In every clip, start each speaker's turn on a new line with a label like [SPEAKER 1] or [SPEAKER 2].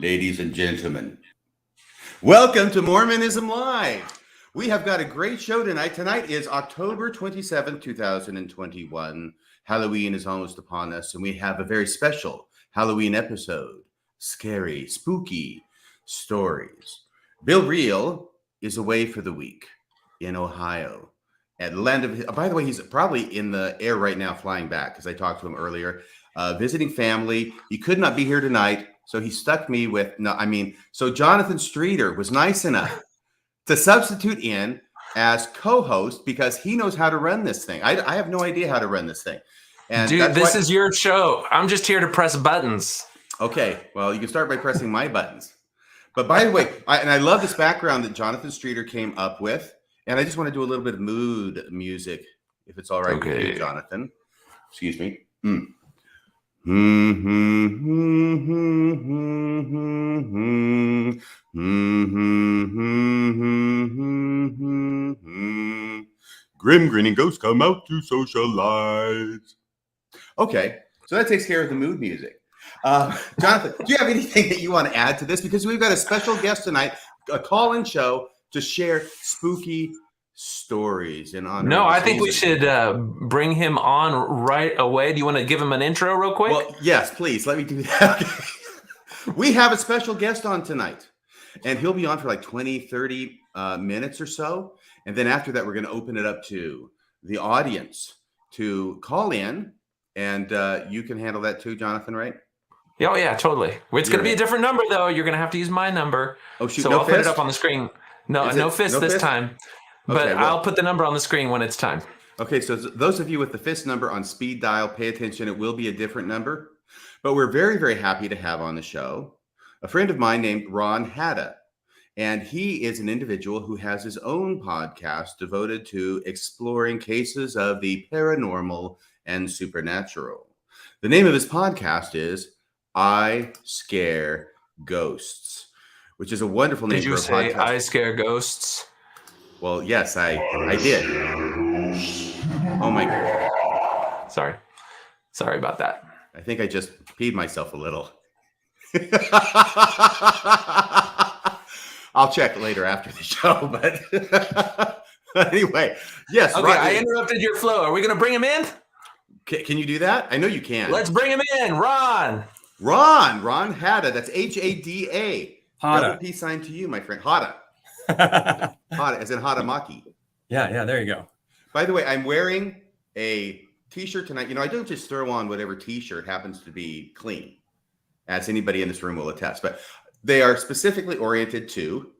[SPEAKER 1] Ladies and gentlemen, welcome to Mormonism Live. We have got a great show tonight. Tonight is October 27th, 2021. Halloween is almost upon us, and we have a very special Halloween episode. Scary, spooky stories. Bill Reel is away for the week in Ohio. At land of, by the way, he's probably in the air right now flying back because I talked to him earlier. Visiting family. He could not be here tonight. So he stuck me with, so Jonathan Streeter was nice enough to substitute in as co-host because he knows how to run this thing. I have no idea how to run this thing. And
[SPEAKER 2] dude, this is your show. I'm just here to press buttons.
[SPEAKER 1] Okay, well, you can start by pressing my buttons. But by the way, I love this background that Jonathan Streeter came up with. And I just want to do a little bit of mood music, if it's all right with you, Jonathan. Excuse me. Grim grinning ghosts come out to socialize. Okay, so that takes care of the mood music. Jonathan, do you have anything that you want to add to this? Because we've got a special guest tonight, a call-in show to share spooky stories in honor.
[SPEAKER 2] No, I think we should bring him on right away. Do you want to give him an intro real quick?
[SPEAKER 1] Well, yes, please. Let me do that. We have a special guest on tonight, and he'll be on for like 20, 30 minutes or so. And then after that, we're going to open it up to the audience to call in, and you can handle that too, Jonathan, right?
[SPEAKER 2] Oh, yeah, totally. It's going to be a different number, though. You're going to have to use my number.
[SPEAKER 1] Oh, shoot.
[SPEAKER 2] So
[SPEAKER 1] No
[SPEAKER 2] I'll
[SPEAKER 1] fist?
[SPEAKER 2] put it up on the screen. No fist this time. But
[SPEAKER 1] Okay, well,
[SPEAKER 2] I'll put the number on the screen when it's time.
[SPEAKER 1] Okay, so those of you with the fist number on speed dial, pay attention. It will be a different number. But we're very, very happy to have on the show a friend of mine named Ron Hatta. And he is an individual who has his own podcast devoted to exploring cases of the paranormal and supernatural. The name of his podcast is I Scare Ghosts, which is a wonderful name for a podcast.
[SPEAKER 2] Did you say I Scare Ghosts?
[SPEAKER 1] Well, yes, I did. Oh my God.
[SPEAKER 2] Sorry about that.
[SPEAKER 1] I think I just peed myself a little. I'll check later after the show, but anyway, yes.
[SPEAKER 2] Okay, I interrupted your flow. Are we going to bring him in?
[SPEAKER 1] Can you do that? I know you can.
[SPEAKER 2] Let's bring him in, Ron
[SPEAKER 1] Hatta. That's Hada.
[SPEAKER 3] Hatta.
[SPEAKER 1] Double P sign to you, my friend. Hatta. Hatta, as in Hatamaki.
[SPEAKER 3] Yeah, there you go.
[SPEAKER 1] By the way, I'm wearing a t-shirt tonight. You know, I don't just throw on whatever t-shirt happens to be clean, as anybody in this room will attest. But they are specifically oriented to,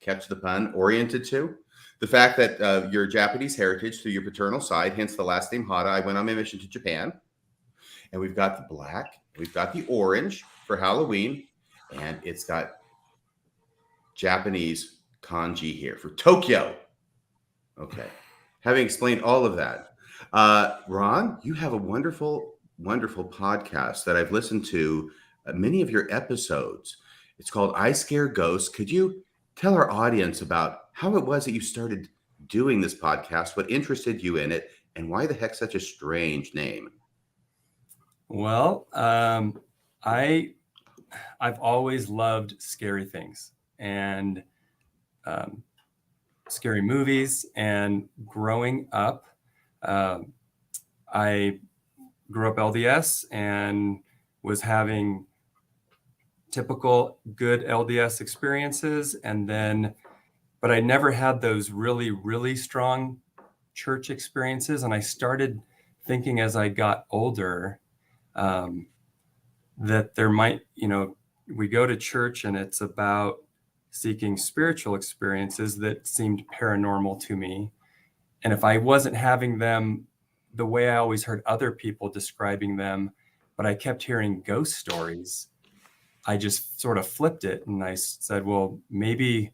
[SPEAKER 1] catch the pun, oriented to the fact that your Japanese heritage through your paternal side, hence the last name Hada. I went on my mission to Japan, and we've got the black, we've got the orange for Halloween, and it's got Japanese kanji here for Tokyo. Okay. Having explained all of that, Ron, you have a wonderful, wonderful podcast that I've listened to many of your episodes. It's called I Scare Ghosts. Could you tell our audience about how it was that you started doing this podcast, what interested you in it, and why the heck such a strange name?
[SPEAKER 3] Well, I've always loved scary things and scary movies. And growing up, I grew up LDS and was having typical good LDS experiences. But I never had those really, really strong church experiences. And I started thinking as I got older, that there might, we go to church and it's about seeking spiritual experiences that seemed paranormal to me. And if I wasn't having them the way I always heard other people describing them, but I kept hearing ghost stories, I just sort of flipped it. And I said, well, maybe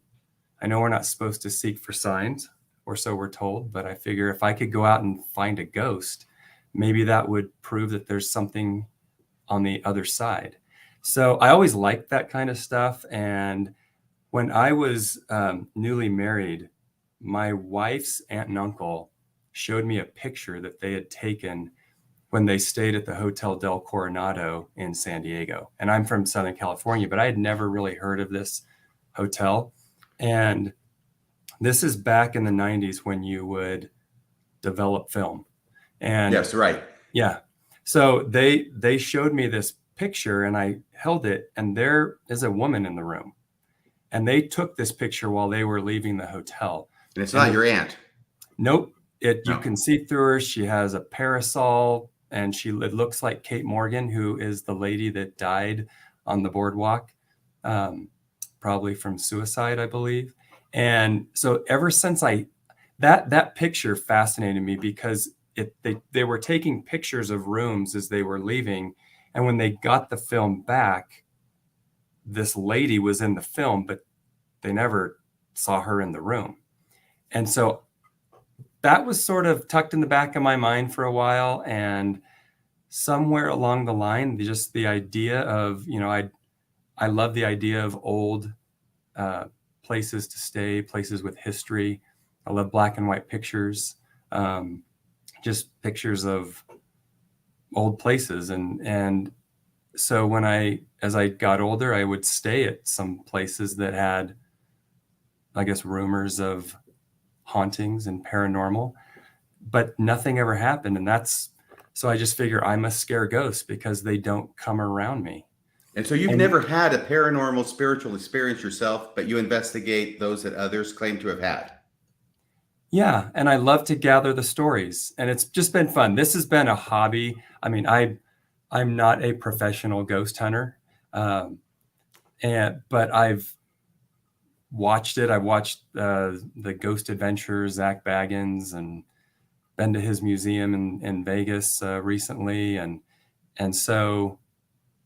[SPEAKER 3] I know we're not supposed to seek for signs, or so we're told, but I figure if I could go out and find a ghost, maybe that would prove that there's something on the other side. So I always liked that kind of stuff. And when I was newly married, my wife's aunt and uncle showed me a picture that they had taken when they stayed at the Hotel del Coronado in San Diego. And I'm from Southern California, but I had never really heard of this hotel. And this is back in the 90s when you would develop film. And
[SPEAKER 1] yes, right.
[SPEAKER 3] Yeah. So they showed me this picture and I held it, and there is a woman in the room. And they took this picture while they were leaving the hotel.
[SPEAKER 1] And it's not your aunt.
[SPEAKER 3] Nope. You
[SPEAKER 1] No.
[SPEAKER 3] can see through her. She has a parasol, and it looks like Kate Morgan, who is the lady that died on the boardwalk, probably from suicide, I believe. And so ever since that picture fascinated me, because they were taking pictures of rooms as they were leaving. And when they got the film back, this lady was in the film, but they never saw her in the room. And so that was sort of tucked in the back of my mind for a while. And somewhere along the line, just the idea of, I love the idea of old places to stay, places with history. I love black and white pictures, just pictures of old places. And so as I got older, I would stay at some places that had, I guess, rumors of hauntings and paranormal, but nothing ever happened. And so I just figure I must scare ghosts because they don't come around me.
[SPEAKER 1] And so you've never had a paranormal spiritual experience yourself, but you investigate those that others claim to have had.
[SPEAKER 3] Yeah. And I love to gather the stories, and it's just been fun. This has been a hobby. I mean, I'm not a professional ghost hunter, but I've watched it. I watched the Ghost Adventures, Zach Baggins, and been to his museum in Vegas recently. And so,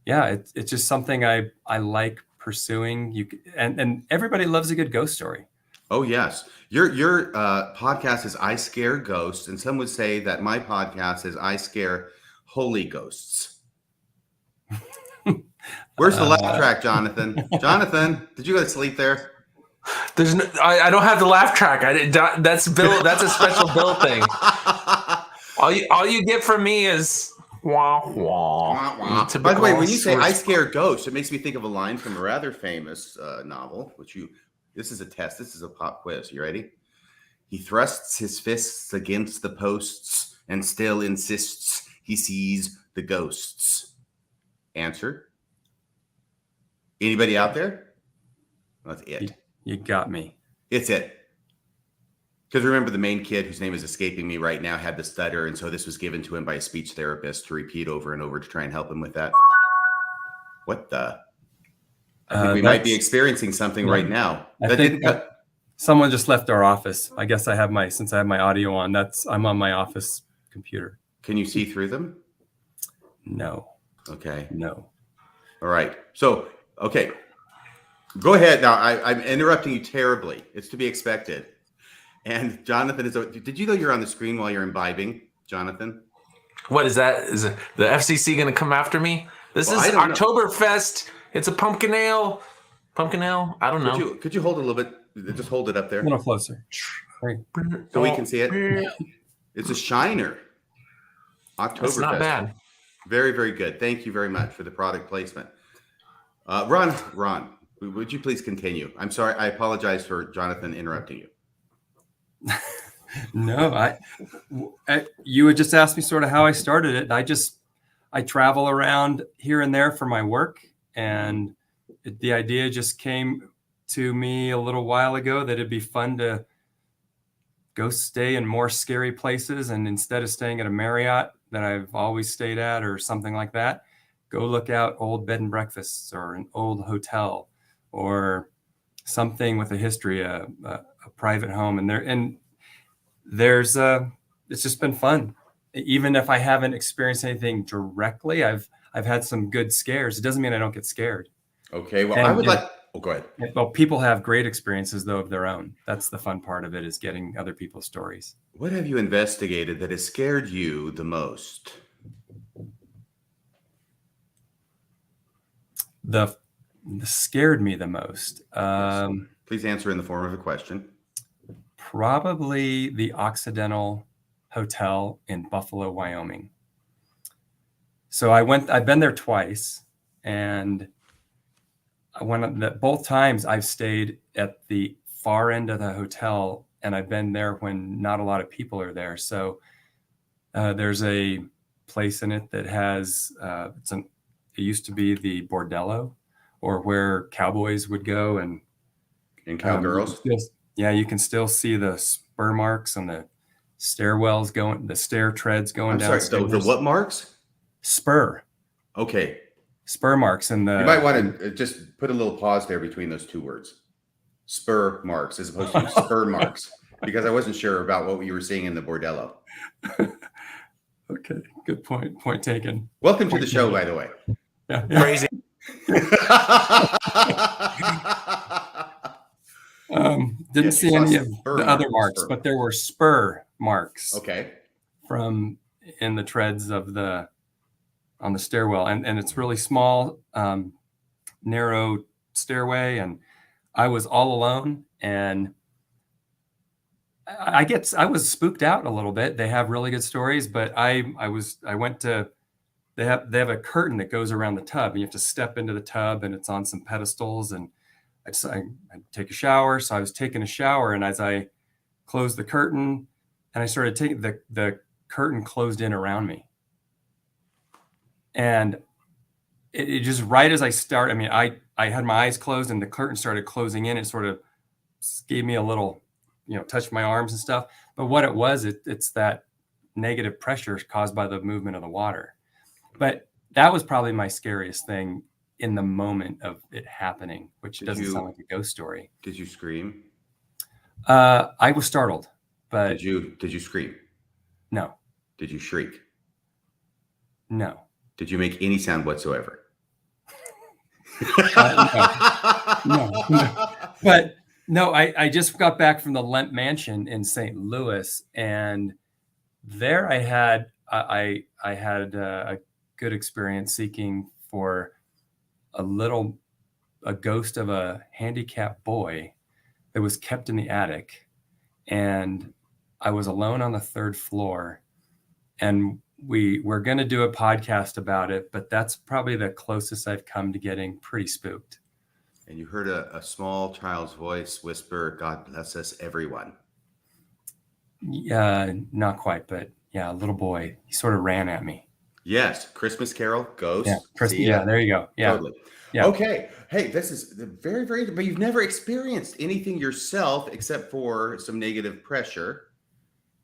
[SPEAKER 3] yeah, it's just something I like pursuing. And everybody loves a good ghost story.
[SPEAKER 1] Oh, yes. Your podcast is I Scare Ghosts, and some would say that my podcast is I Scare Holy Ghosts. Where's the laugh track, Jonathan? Jonathan, did you go to sleep there?
[SPEAKER 2] I don't have the laugh track. That's Bill. That's a special Bill thing. All you get from me is wah wah.
[SPEAKER 1] By the way, when you say I Scare Ghosts, it makes me think of a line from a rather famous novel, this is a test. This is a pop quiz. You ready? He thrusts his fists against the posts and still insists he sees the ghosts. Answer? Anybody out there? That's it.
[SPEAKER 3] You got me.
[SPEAKER 1] It's it. Because remember, the main kid, whose name is escaping me right now, had the stutter, and so this was given to him by a speech therapist to repeat over and over to try and help him with that. What the? I think we might be experiencing something right now.
[SPEAKER 3] Someone just left our office. I guess since I have my audio on, I'm on my office computer.
[SPEAKER 1] Can you see through them?
[SPEAKER 3] No.
[SPEAKER 1] Okay.
[SPEAKER 3] No.
[SPEAKER 1] All right. So, okay. Go ahead. Now, I'm interrupting you terribly. It's to be expected. And Jonathan did you know you're on the screen while you're imbibing, Jonathan?
[SPEAKER 2] What is that? Is the FCC going to come after me? This is Oktoberfest. It's a pumpkin ale. Pumpkin ale? I don't know.
[SPEAKER 1] Could you hold it a little bit? Just hold it up there.
[SPEAKER 3] A little closer. Right.
[SPEAKER 1] So we can see it. It's a Shiner. Oktoberfest.
[SPEAKER 2] It's not bad.
[SPEAKER 1] Very, very good. Thank you very much for the product placement. Ron, would you please continue? I'm sorry. I apologize for Jonathan interrupting you.
[SPEAKER 3] No, you had just asked me sort of how I started it. I travel around here and there for my work, and the idea just came to me a little while ago that it'd be fun to go stay in more scary places, and instead of staying at a Marriott that I've always stayed at or something like that, go look out old bed and breakfasts or an old hotel or something with a history, a private home. And there's it's just been fun. Even if I haven't experienced anything directly, I've had some good scares. It doesn't mean I don't get scared.
[SPEAKER 1] Okay. Well, go ahead.
[SPEAKER 3] Well, people have great experiences though of their own. That's the fun part of it, is getting other people's stories.
[SPEAKER 1] What have you investigated that has scared you the most?
[SPEAKER 3] The scared me the most.
[SPEAKER 1] Please answer in the form of a question.
[SPEAKER 3] Probably the Occidental Hotel in Buffalo, Wyoming. So I've been there twice, and both times I've stayed at the far end of the hotel, and I've been there when not a lot of people are there. So there's a place in it that has it used to be the bordello, or where cowboys would go, and
[SPEAKER 1] cowgirls.
[SPEAKER 3] You can still see the spur marks on the stairwells the stair treads going down.
[SPEAKER 1] Sorry, the what marks?
[SPEAKER 3] Spur.
[SPEAKER 1] Okay.
[SPEAKER 3] Spur marks in the.
[SPEAKER 1] You might want to just put a little pause there between those two words. Spur marks as opposed to spur marks, because I wasn't sure about what you were seeing in the bordello.
[SPEAKER 3] Okay, good point. Point taken.
[SPEAKER 1] Welcome to the show, by the way.
[SPEAKER 3] Yeah.
[SPEAKER 2] Crazy.
[SPEAKER 3] Didn't see any of the other marks, but there were spur marks.
[SPEAKER 1] Okay.
[SPEAKER 3] From in the treads on the stairwell, and it's really small, narrow stairway, and I was all alone, and I was spooked out a little bit. They have really good stories, but I went to. They have a curtain that goes around the tub, and you have to step into the tub, and it's on some pedestals, and I take a shower. So I was taking a shower, and as I closed the curtain and I started taking the curtain closed in around me. And it just right as I started, I had my eyes closed and the curtain started closing in. It sort of gave me a little, touched my arms and stuff. But what it was, it's that negative pressure caused by the movement of the water. But that was probably my scariest thing in the moment of it happening, which doesn't sound like a ghost story.
[SPEAKER 1] Did you scream?
[SPEAKER 3] I was startled, but
[SPEAKER 1] did you scream?
[SPEAKER 3] No.
[SPEAKER 1] Did you shriek?
[SPEAKER 3] No.
[SPEAKER 1] Did you make any sound whatsoever?
[SPEAKER 3] No. But no, I just got back from the Lemp Mansion in St. Louis, and there I had a good experience seeking for a ghost of a handicapped boy that was kept in the attic, and I was alone on the third floor, and we're going to do a podcast about it, but that's probably the closest I've come to getting pretty spooked.
[SPEAKER 1] And you heard a small child's voice whisper, "God bless us, everyone."
[SPEAKER 3] Not quite, but yeah, a little boy. He sort of ran at me.
[SPEAKER 1] Yes, Christmas Carol, ghost.
[SPEAKER 3] Yeah, there you go. Yeah,
[SPEAKER 1] totally.
[SPEAKER 3] Yeah.
[SPEAKER 1] Okay. Hey, this is very, very. But you've never experienced anything yourself except for some negative pressure,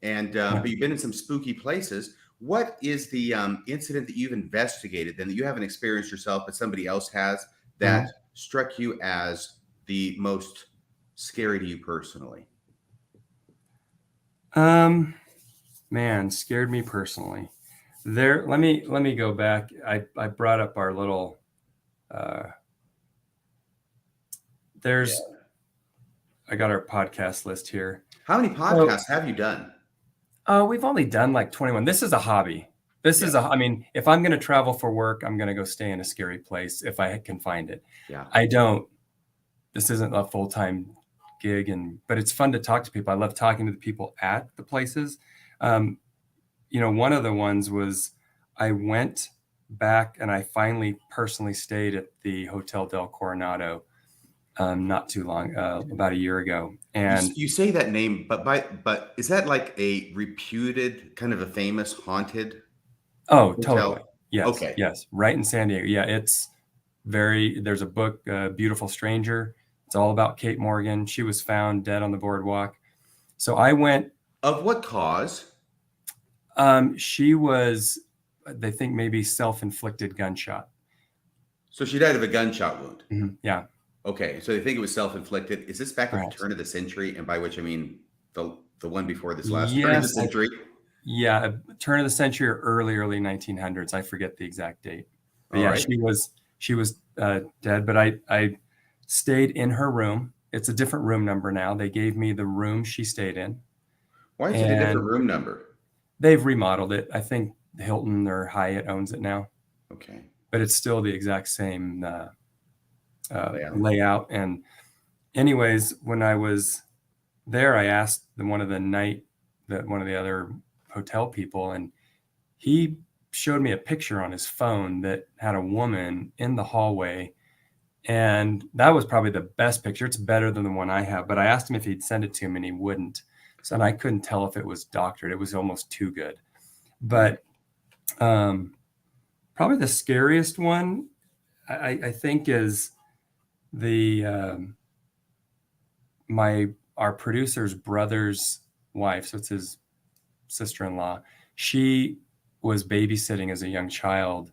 [SPEAKER 1] and but you've been in some spooky places. What is the incident that you've investigated then that you haven't experienced yourself, but somebody else has, that struck you as the most scary to you personally?
[SPEAKER 3] Man, scared me personally. Let me go back. I brought up our little. I got our podcast list here.
[SPEAKER 1] How many podcasts have you done?
[SPEAKER 3] We've only done like 21. This is a hobby. If I'm going to travel for work, I'm going to go stay in a scary place if I can find it.
[SPEAKER 1] Yeah.
[SPEAKER 3] This isn't a full-time gig, but it's fun to talk to people. I love talking to the people at the places. One of the ones was I went back and I finally personally stayed at the Hotel del Coronado not too long, about a year ago. And
[SPEAKER 1] you say that name, but is that like a reputed kind of a famous haunted?
[SPEAKER 3] Oh,
[SPEAKER 1] hotel?
[SPEAKER 3] Totally. Yes.
[SPEAKER 1] Okay.
[SPEAKER 3] Yes. Right in San Diego. Yeah. There's a book, Beautiful Stranger. It's all about Kate Morgan. She was found dead on the boardwalk. So I went.
[SPEAKER 1] Of what cause?
[SPEAKER 3] She was, they think, maybe self-inflicted gunshot.
[SPEAKER 1] So she died of a gunshot wound.
[SPEAKER 3] Mm-hmm. Yeah.
[SPEAKER 1] Okay, so they think it was self-inflicted. Is this back at the turn of the century? And by which I mean the one before this last turn of the century?
[SPEAKER 3] Turn of the century or early 1900s. I forget the exact date. But
[SPEAKER 1] right.
[SPEAKER 3] she was dead. But I stayed in her room. It's a different room number now. They gave me the room she stayed in.
[SPEAKER 1] Why is it a different room number?
[SPEAKER 3] They've remodeled it. I think Hilton or Hyatt owns it now.
[SPEAKER 1] Okay,
[SPEAKER 3] but it's still the exact same layout. And anyways, when I was there, I asked one of the other hotel people, and he showed me a picture on his phone that had a woman in the hallway. And that was probably the best picture. It's better than the one I have, but I asked him if he'd send it to him and he wouldn't. So, and I couldn't tell if it was doctored. It was almost too good. But probably the scariest one, I think, is our producer's brother's wife. So it's his sister-in-law. She was babysitting as a young child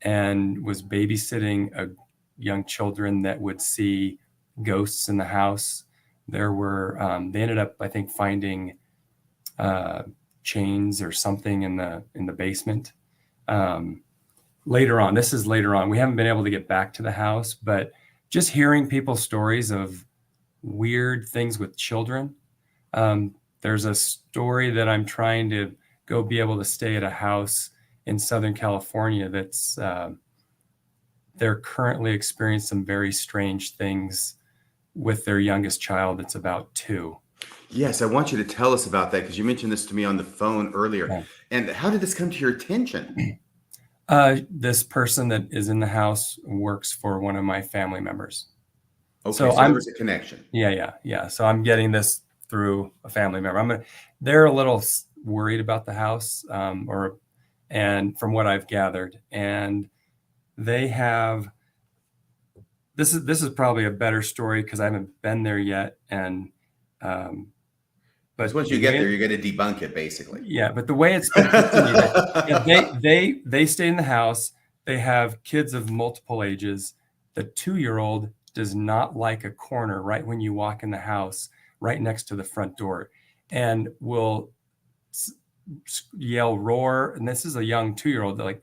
[SPEAKER 3] and was babysitting young children that would see ghosts in the house. There were, they ended up, I think, finding chains or something in the basement. Later on, this is later on, we haven't been able to get back to the house, but just hearing people's stories of weird things with children. There's a story that I'm trying to go be able to stay at a house in Southern California that's, they're currently experiencing some very strange things with their youngest child that's about 2.
[SPEAKER 1] Yes, I want you to tell us about that because you mentioned this to me on the phone earlier.
[SPEAKER 3] Okay.
[SPEAKER 1] And how did this come to your attention?
[SPEAKER 3] This person that is in the house works for one of my family members.
[SPEAKER 1] Okay, so there was a connection.
[SPEAKER 3] Yeah. So I'm getting this through a family member. They're a little worried about the house, and from what I've gathered, and they have. This is probably a better story because I haven't been there yet, and but
[SPEAKER 1] once you get there, you're going to debunk it, basically.
[SPEAKER 3] Yeah, but the way it's been continued, they stay in the house. They have kids of multiple ages. The 2-year-old does not like a corner right when you walk in the house, right next to the front door, and will yell, roar. And this is a young 2-year-old that like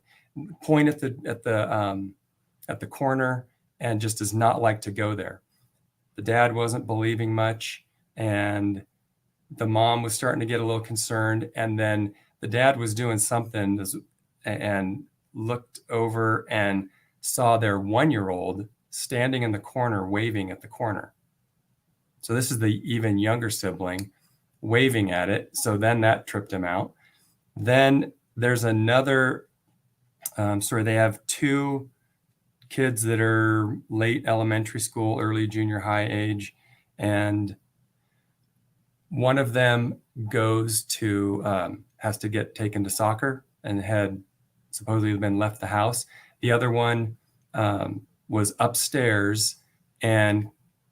[SPEAKER 3] point at the corner and just does not like to go there. The dad wasn't believing much, and the mom was starting to get a little concerned. And then the dad was doing something and looked over and saw their 1-year-old standing in the corner, waving at the corner. So this is the even younger sibling waving at it. So then that tripped him out. Then there's another, they have 2 kids that are late elementary school, early junior high age. And one of them goes to, has to get taken to soccer and had supposedly been left the house. The other one was upstairs and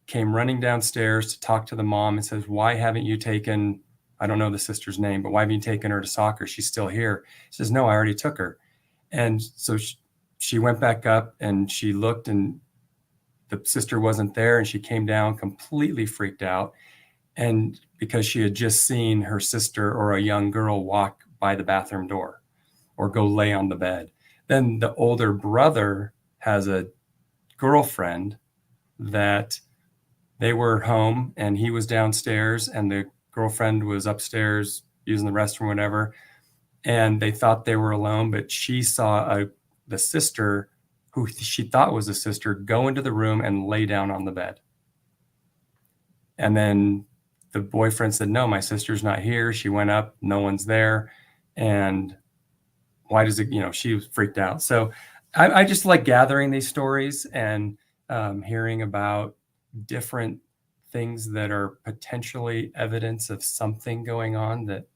[SPEAKER 3] came running downstairs to talk to the mom and says, why haven't you taken, I don't know the sister's name, but why haven't you taken her to soccer? She's still here. She says, no, I already took her. And so she went back up and she looked and the sister wasn't there, and she came down completely freaked out. And because she had just seen her sister or a young girl walk by the bathroom door or go lay on the bed. Then the older brother has a girlfriend that they were home and he was downstairs and the girlfriend was upstairs using the restroom, whatever. And they thought they were alone, but she saw the sister who she thought was a sister go into the room and lay down on the bed. And then the boyfriend said, no, my sister's not here. She went up, no one's there. And why does it, she was freaked out. So I just like gathering these stories and hearing about different things that are potentially evidence of something going on that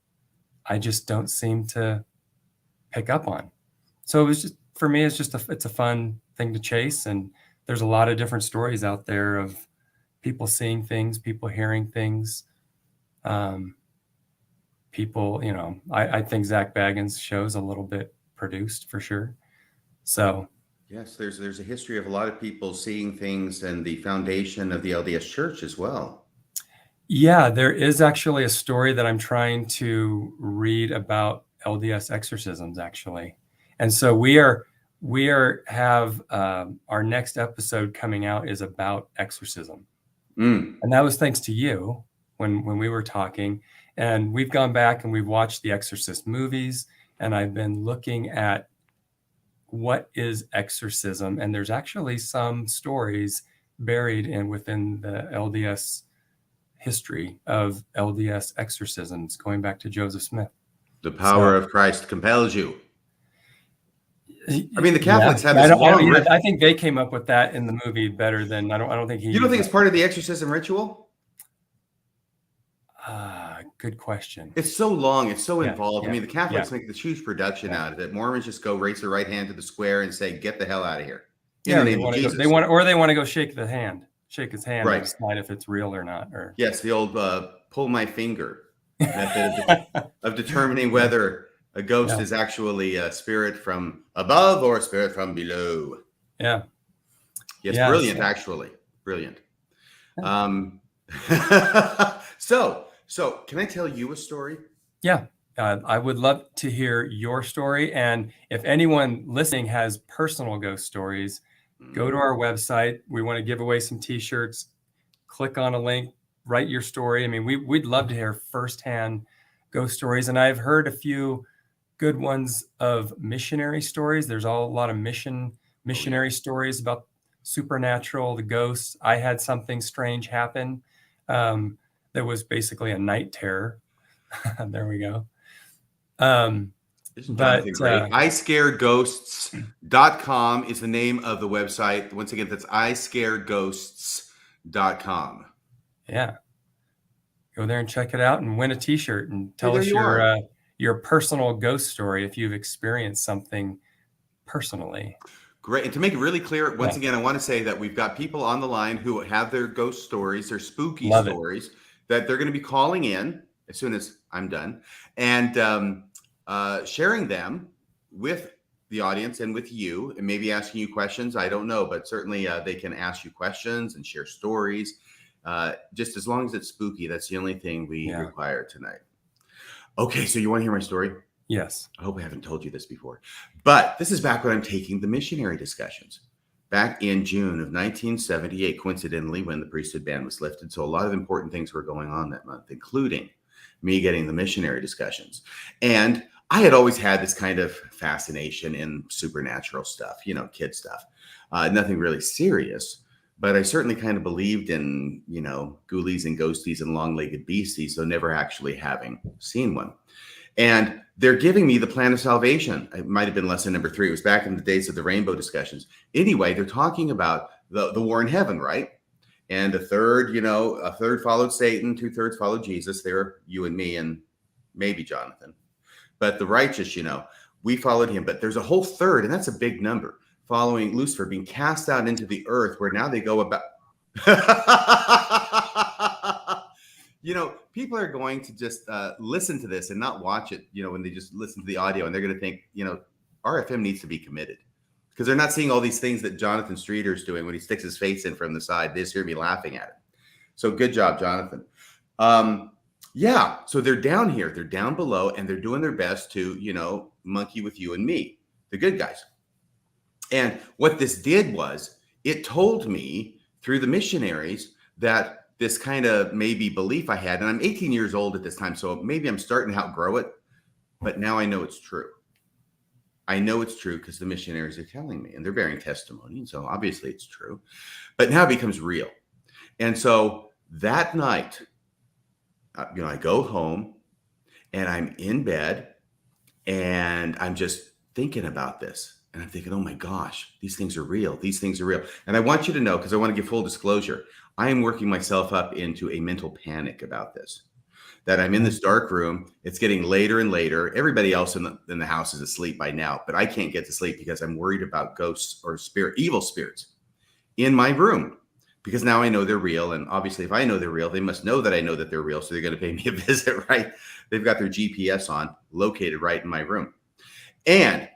[SPEAKER 3] I just don't seem to pick up on. So it was just, for me, it's a fun thing to chase. And there's a lot of different stories out there of people seeing things, people hearing things. People, I think Zach Baggins' show's a little bit produced for sure. So
[SPEAKER 1] yes, there's a history of a lot of people seeing things and the foundation of the LDS Church as well.
[SPEAKER 3] Yeah, there is actually a story that I'm trying to read about LDS exorcisms, actually. And so we have our next episode coming out is about exorcism. And that was thanks to you when we were talking. And we've gone back and we've watched the Exorcist movies, and I've been looking at what is exorcism. And there's actually some stories buried within the LDS history of LDS exorcisms going back to Joseph Smith.
[SPEAKER 1] The power of Christ compels you. I mean, the Catholics have
[SPEAKER 3] I
[SPEAKER 1] this long.
[SPEAKER 3] I think they came up with that in the movie better than I don't think he.
[SPEAKER 1] You don't think it's part of the exorcism ritual?
[SPEAKER 3] Good question.
[SPEAKER 1] It's so long. It's so
[SPEAKER 3] Yeah,
[SPEAKER 1] involved.
[SPEAKER 3] yeah,
[SPEAKER 1] I mean, the Catholics
[SPEAKER 3] yeah.
[SPEAKER 1] make this huge production out of it. Mormons just go raise their right hand to the square and say, "Get the hell out of here." In the name of Jesus.
[SPEAKER 3] They want to go shake his hand,
[SPEAKER 1] Right.
[SPEAKER 3] and decide if it's real or not. Or
[SPEAKER 1] Yes, the old pull my finger method of determining whether a ghost is actually a spirit from above or a spirit from below.
[SPEAKER 3] Yeah.
[SPEAKER 1] Yes, brilliant, actually. Brilliant. So can I tell you a story?
[SPEAKER 3] Yeah. I would love to hear your story. And if anyone listening has personal ghost stories, go to our website. We want to give away some t-shirts. Click on a link, write your story. I mean, we'd love to hear firsthand ghost stories. And I've heard a few good ones of missionary stories. There's a lot of missionary stories about supernatural, the ghosts. I had something strange happen. That was basically a night terror. There we go.
[SPEAKER 1] Isn't Jonathan great? IScaredGhosts.com is the name of the website. Once again, that's IScaredGhosts.com.
[SPEAKER 3] Yeah. Go there and check it out and win a t-shirt and tell us your personal ghost story if you've experienced something personally.
[SPEAKER 1] Great. And to make it really clear, once again, I want to say that we've got people on the line who have their ghost stories, their spooky stories that they're going to be calling in as soon as I'm done and sharing them with the audience and with you and maybe asking you questions. I don't know, but certainly they can ask you questions and share stories. Just as long as it's spooky, that's the only thing we require tonight. Okay, so you want to hear my story?
[SPEAKER 3] Yes.
[SPEAKER 1] I hope I haven't told you this before, but this is back when I'm taking the missionary discussions. Back in June of 1978, coincidentally, when the priesthood ban was lifted. So a lot of important things were going on that month, including me getting the missionary discussions. And I had always had this kind of fascination in supernatural stuff, kid stuff. Nothing really serious, but I certainly kind of believed in, ghoulies and ghosties and long-legged beasties, though never actually having seen one. And they're giving me the plan of salvation. It might have been lesson number 3. It was back in the days of the rainbow discussions. Anyway, they're talking about the war in heaven, right? And a third followed Satan, 2/3 followed Jesus. They're you and me and maybe Jonathan. But the righteous, we followed him. But there's a whole third, and that's a big number, following Lucifer, being cast out into the earth, where now they go about... people are going to just listen to this and not watch it, when they just listen to the audio, and they're going to think, RFM needs to be committed, because they're not seeing all these things that Jonathan Streeter is doing when he sticks his face in from the side. They just hear me laughing at it. So good job, Jonathan. So they're down here, they're down below, and they're doing their best to, monkey with you and me, the good guys. And what this did was it told me through the missionaries that this kind of maybe belief I had, and I'm 18 years old at this time, so maybe I'm starting to outgrow it, but now I know it's true. I know it's true because the missionaries are telling me, and they're bearing testimony, and so obviously it's true, but now it becomes real. And so that night, I go home, and I'm in bed, and I'm just thinking about this. And I'm thinking, oh my gosh, these things are real. These things are real. And I want you to know, because I want to give full disclosure, I am working myself up into a mental panic about this, that I'm in this dark room. It's getting later and later. Everybody else in the house is asleep by now, but I can't get to sleep because I'm worried about ghosts or evil spirits in my room, because now I know they're real. And obviously, if I know they're real, they must know that I know that they're real. So they're going to pay me a visit, right? They've got their GPS on, located right in my room. And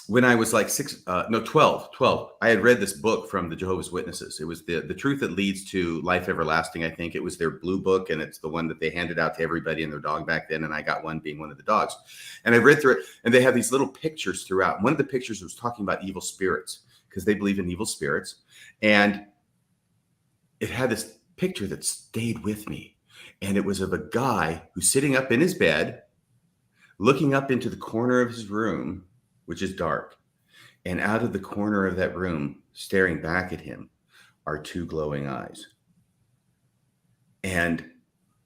[SPEAKER 1] when I was like 12, I had read this book from the Jehovah's Witnesses. It was the Truth That Leads to Life Everlasting. I think it was their blue book, and it's the one that they handed out to everybody and their dog back then. And I got one, being one of the dogs. And I read through it, and they have these little pictures throughout. One of the pictures was talking about evil spirits, because they believe in evil spirits. And it had this picture that stayed with me. And it was of a guy who's sitting up in his bed, looking up into the corner of his room, which is dark. And out of the corner of that room, staring back at him, are 2 glowing eyes. And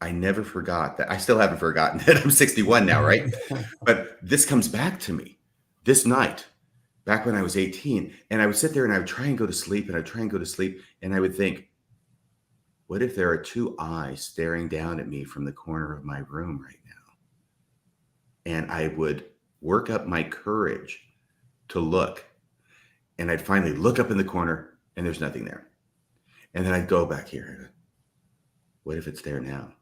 [SPEAKER 1] I never forgot that. I still haven't forgotten that. I'm 61 now, right? But this comes back to me this night. back when I was 18. And I would sit there and I would try and go to sleep, and I'd try and go to sleep. And I would think, what if there are two eyes staring down at me from the corner of my room right now? And I would work up my courage to look. And I'd finally look up in the corner and there's nothing there. And then I'd go back here. What if it's there now?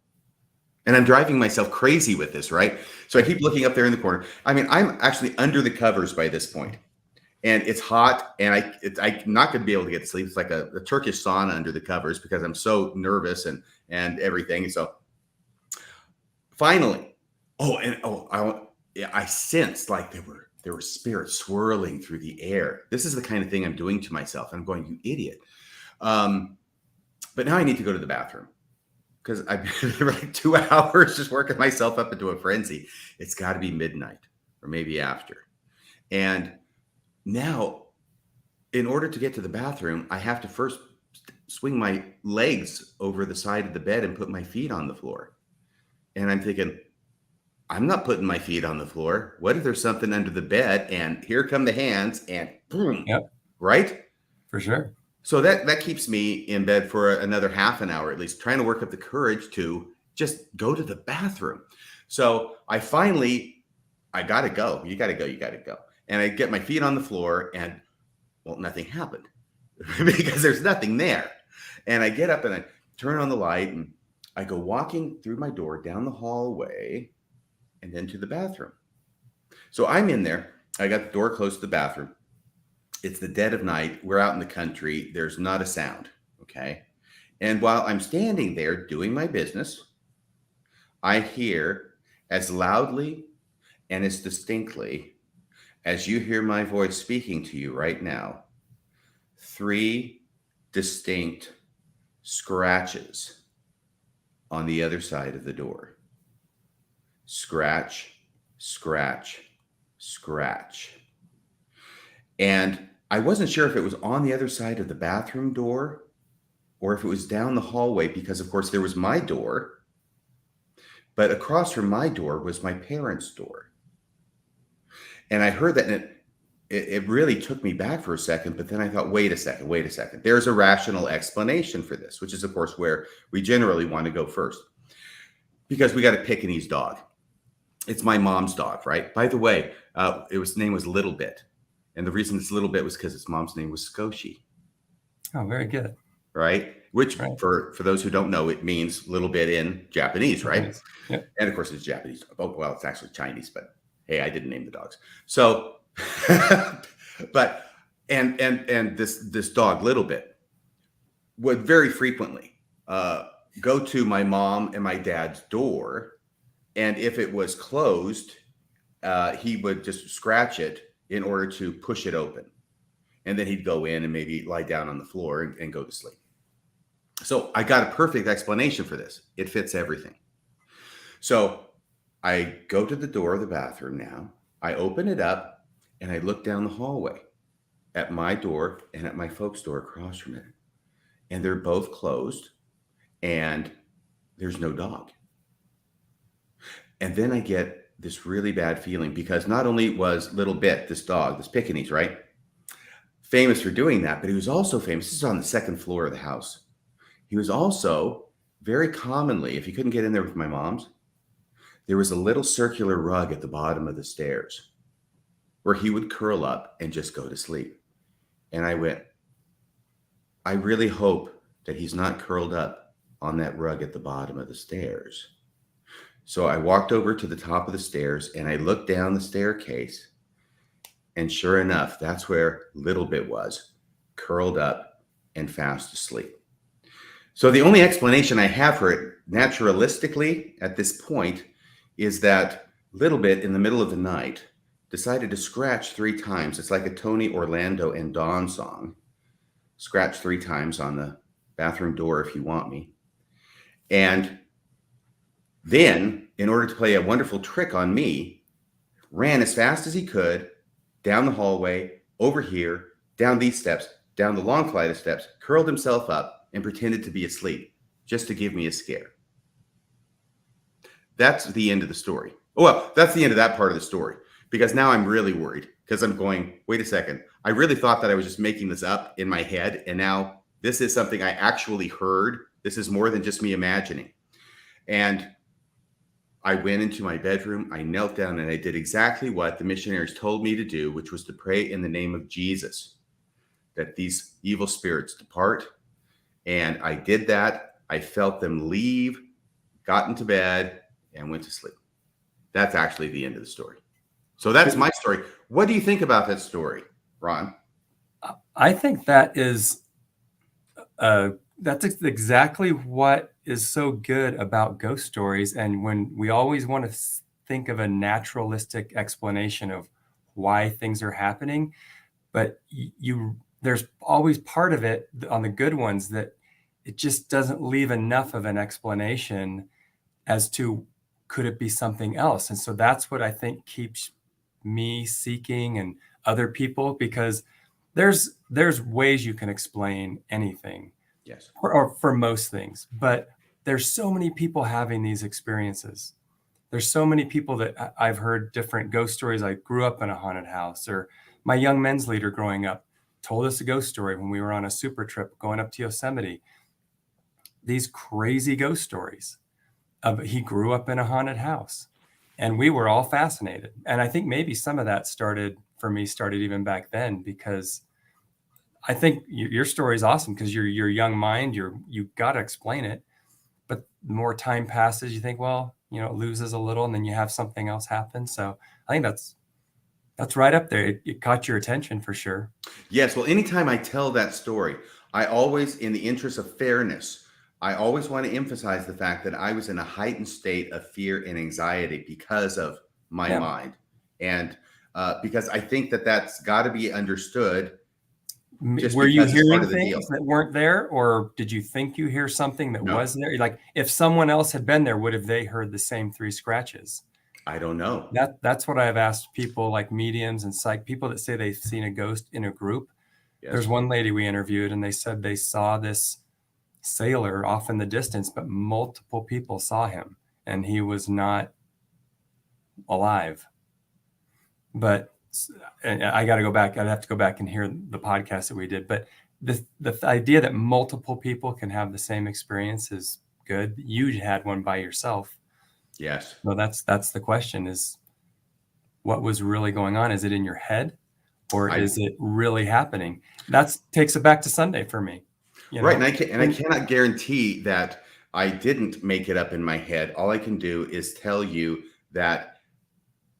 [SPEAKER 1] And I'm driving myself crazy with this, right? So I keep looking up there in the corner. I mean, I'm actually under the covers by this point, and it's hot, and I'm not going to be able to get to sleep. It's like a Turkish sauna under the covers because I'm so nervous and everything. So finally, I sensed like there were spirits swirling through the air. This is the kind of thing I'm doing to myself. I'm going, you idiot. But now I need to go to the bathroom, because I've been for like 2 hours just working myself up into a frenzy. It's got to be midnight or maybe after. And now, in order to get to the bathroom, I have to first swing my legs over the side of the bed and put my feet on the floor. And I'm thinking, I'm not putting my feet on the floor. What if there's something under the bed and here come the hands and boom,
[SPEAKER 3] Yep.
[SPEAKER 1] Right?
[SPEAKER 3] For sure.
[SPEAKER 1] So that keeps me in bed for another half an hour, at least, trying to work up the courage to just go to the bathroom. So I got to go. You got to go. And I get my feet on the floor and, well, nothing happened because there's nothing there. And I get up and I turn on the light and I go walking through my door down the hallway and then to the bathroom. So I'm in there. I got the door closed to the bathroom. It's the dead of night. We're out in the country. There's not a sound. Okay. And while I'm standing there doing my business, I hear as loudly and as distinctly as you hear my voice speaking to you right now, 3 distinct scratches on the other side of the door. Scratch, scratch, scratch. And I wasn't sure if it was on the other side of the bathroom door or if it was down the hallway, because of course there was my door, but across from my door was my parents' door. And I heard that, and it really took me back for a second, but then I thought, wait a second. There's a rational explanation for this, which is of course where we generally want to go first, because we got a Pekingese dog. It's my mom's dog, right? By the way, its name was Little Bit. And the reason it's Little Bit was because its mom's name was Skoshi.
[SPEAKER 3] Oh, very good.
[SPEAKER 1] Right? Which,
[SPEAKER 3] right.
[SPEAKER 1] For those who don't know, it means little bit in Japanese, right?
[SPEAKER 3] Yep.
[SPEAKER 1] And of course, it's Japanese. Oh, well, it's actually Chinese, but hey, I didn't name the dogs. So, but this dog, Little Bit, would very frequently go to my mom and my dad's door, and if it was closed, he would just scratch it in order to push it open. And then he'd go in and maybe lie down on the floor and go to sleep. So I got a perfect explanation for this. It fits everything. So I go to the door of the bathroom now. I open it up and I look down the hallway at my door and at my folks' door across from it. And they're both closed and there's no dog. And then I get this really bad feeling, because not only was Little Bit, this dog, this Pekingese, right, famous for doing that, but he was also famous. This is on the second floor of the house. He was also very commonly, if he couldn't get in there with my mom's, there was a little circular rug at the bottom of the stairs where he would curl up and just go to sleep. And I went, I really hope that he's not curled up on that rug at the bottom of the stairs. So I walked over to the top of the stairs and I looked down the staircase, and sure enough, that's where Little Bit was, curled up and fast asleep. So the only explanation I have for it naturalistically at this point is that Little Bit in the middle of the night decided to scratch 3 times. It's like a Tony Orlando and Dawn song. Scratch 3 times on the bathroom door, if you want me. And then, in order to play a wonderful trick on me, ran as fast as he could down the hallway, over here, down these steps, down the long flight of steps, curled himself up and pretended to be asleep just to give me a scare. That's the end of the story. Well, that's the end of that part of the story. because now I'm really worried because I'm going, wait a second. I really thought that I was just making this up in my head. And now this is something I actually heard. This is more than just me imagining. And I went into my bedroom, I knelt down, and I did exactly what the missionaries told me to do, which was to pray in the name of Jesus, that these evil spirits depart. And I did that. I felt them leave, got into bed, and went to sleep. That's actually the end of the story. So that's my story. What do you think about that story, Ron?
[SPEAKER 3] I think that is that's exactly what is so good about ghost stories. And when we always want to think of a naturalistic explanation of why things are happening, but there's always part of it on the good ones that it just doesn't leave enough of an explanation as to could it be something else. And so that's what I think keeps me seeking and other people, because there's ways you can explain anything.
[SPEAKER 1] Yes.
[SPEAKER 3] Or for most things, but there's so many people having these experiences. There's so many people that I've heard different ghost stories. I grew up in a haunted house, or my young men's leader growing up told us a ghost story when we were on a super trip going up to Yosemite. These crazy ghost stories of he grew up in a haunted house, and we were all fascinated. And I think maybe some of that started even back then, because I think your story is awesome because your young mind, you've got to explain it. But the more time passes, you think, well, it loses a little, and then you have something else happen. So I think that's right up there. It caught your attention for sure.
[SPEAKER 1] Yes. Well, anytime I tell that story, I always, in the interest of fairness, I always want to emphasize the fact that I was in a heightened state of fear and anxiety because of my mind. And because I think that that's got to be understood.
[SPEAKER 3] Were you hearing things that weren't there, or did you think you hear something that was there? Like if someone else had been there, would have they heard the same 3 scratches?
[SPEAKER 1] I don't know.
[SPEAKER 3] That's what I've asked people like mediums and psych people that say they've seen a ghost in a group. Yes. There's one lady we interviewed, and they said they saw this sailor off in the distance, but multiple people saw him, and he was not alive. But I got to go back. I'd have to go back and hear the podcast that we did. But the idea that multiple people can have the same experience is good. You had one by yourself.
[SPEAKER 1] Yes.
[SPEAKER 3] So that's the question: is what was really going on? Is it in your head, or is it really happening? That takes it back to Sunday for me.
[SPEAKER 1] Right, and I cannot guarantee that I didn't make it up in my head. All I can do is tell you that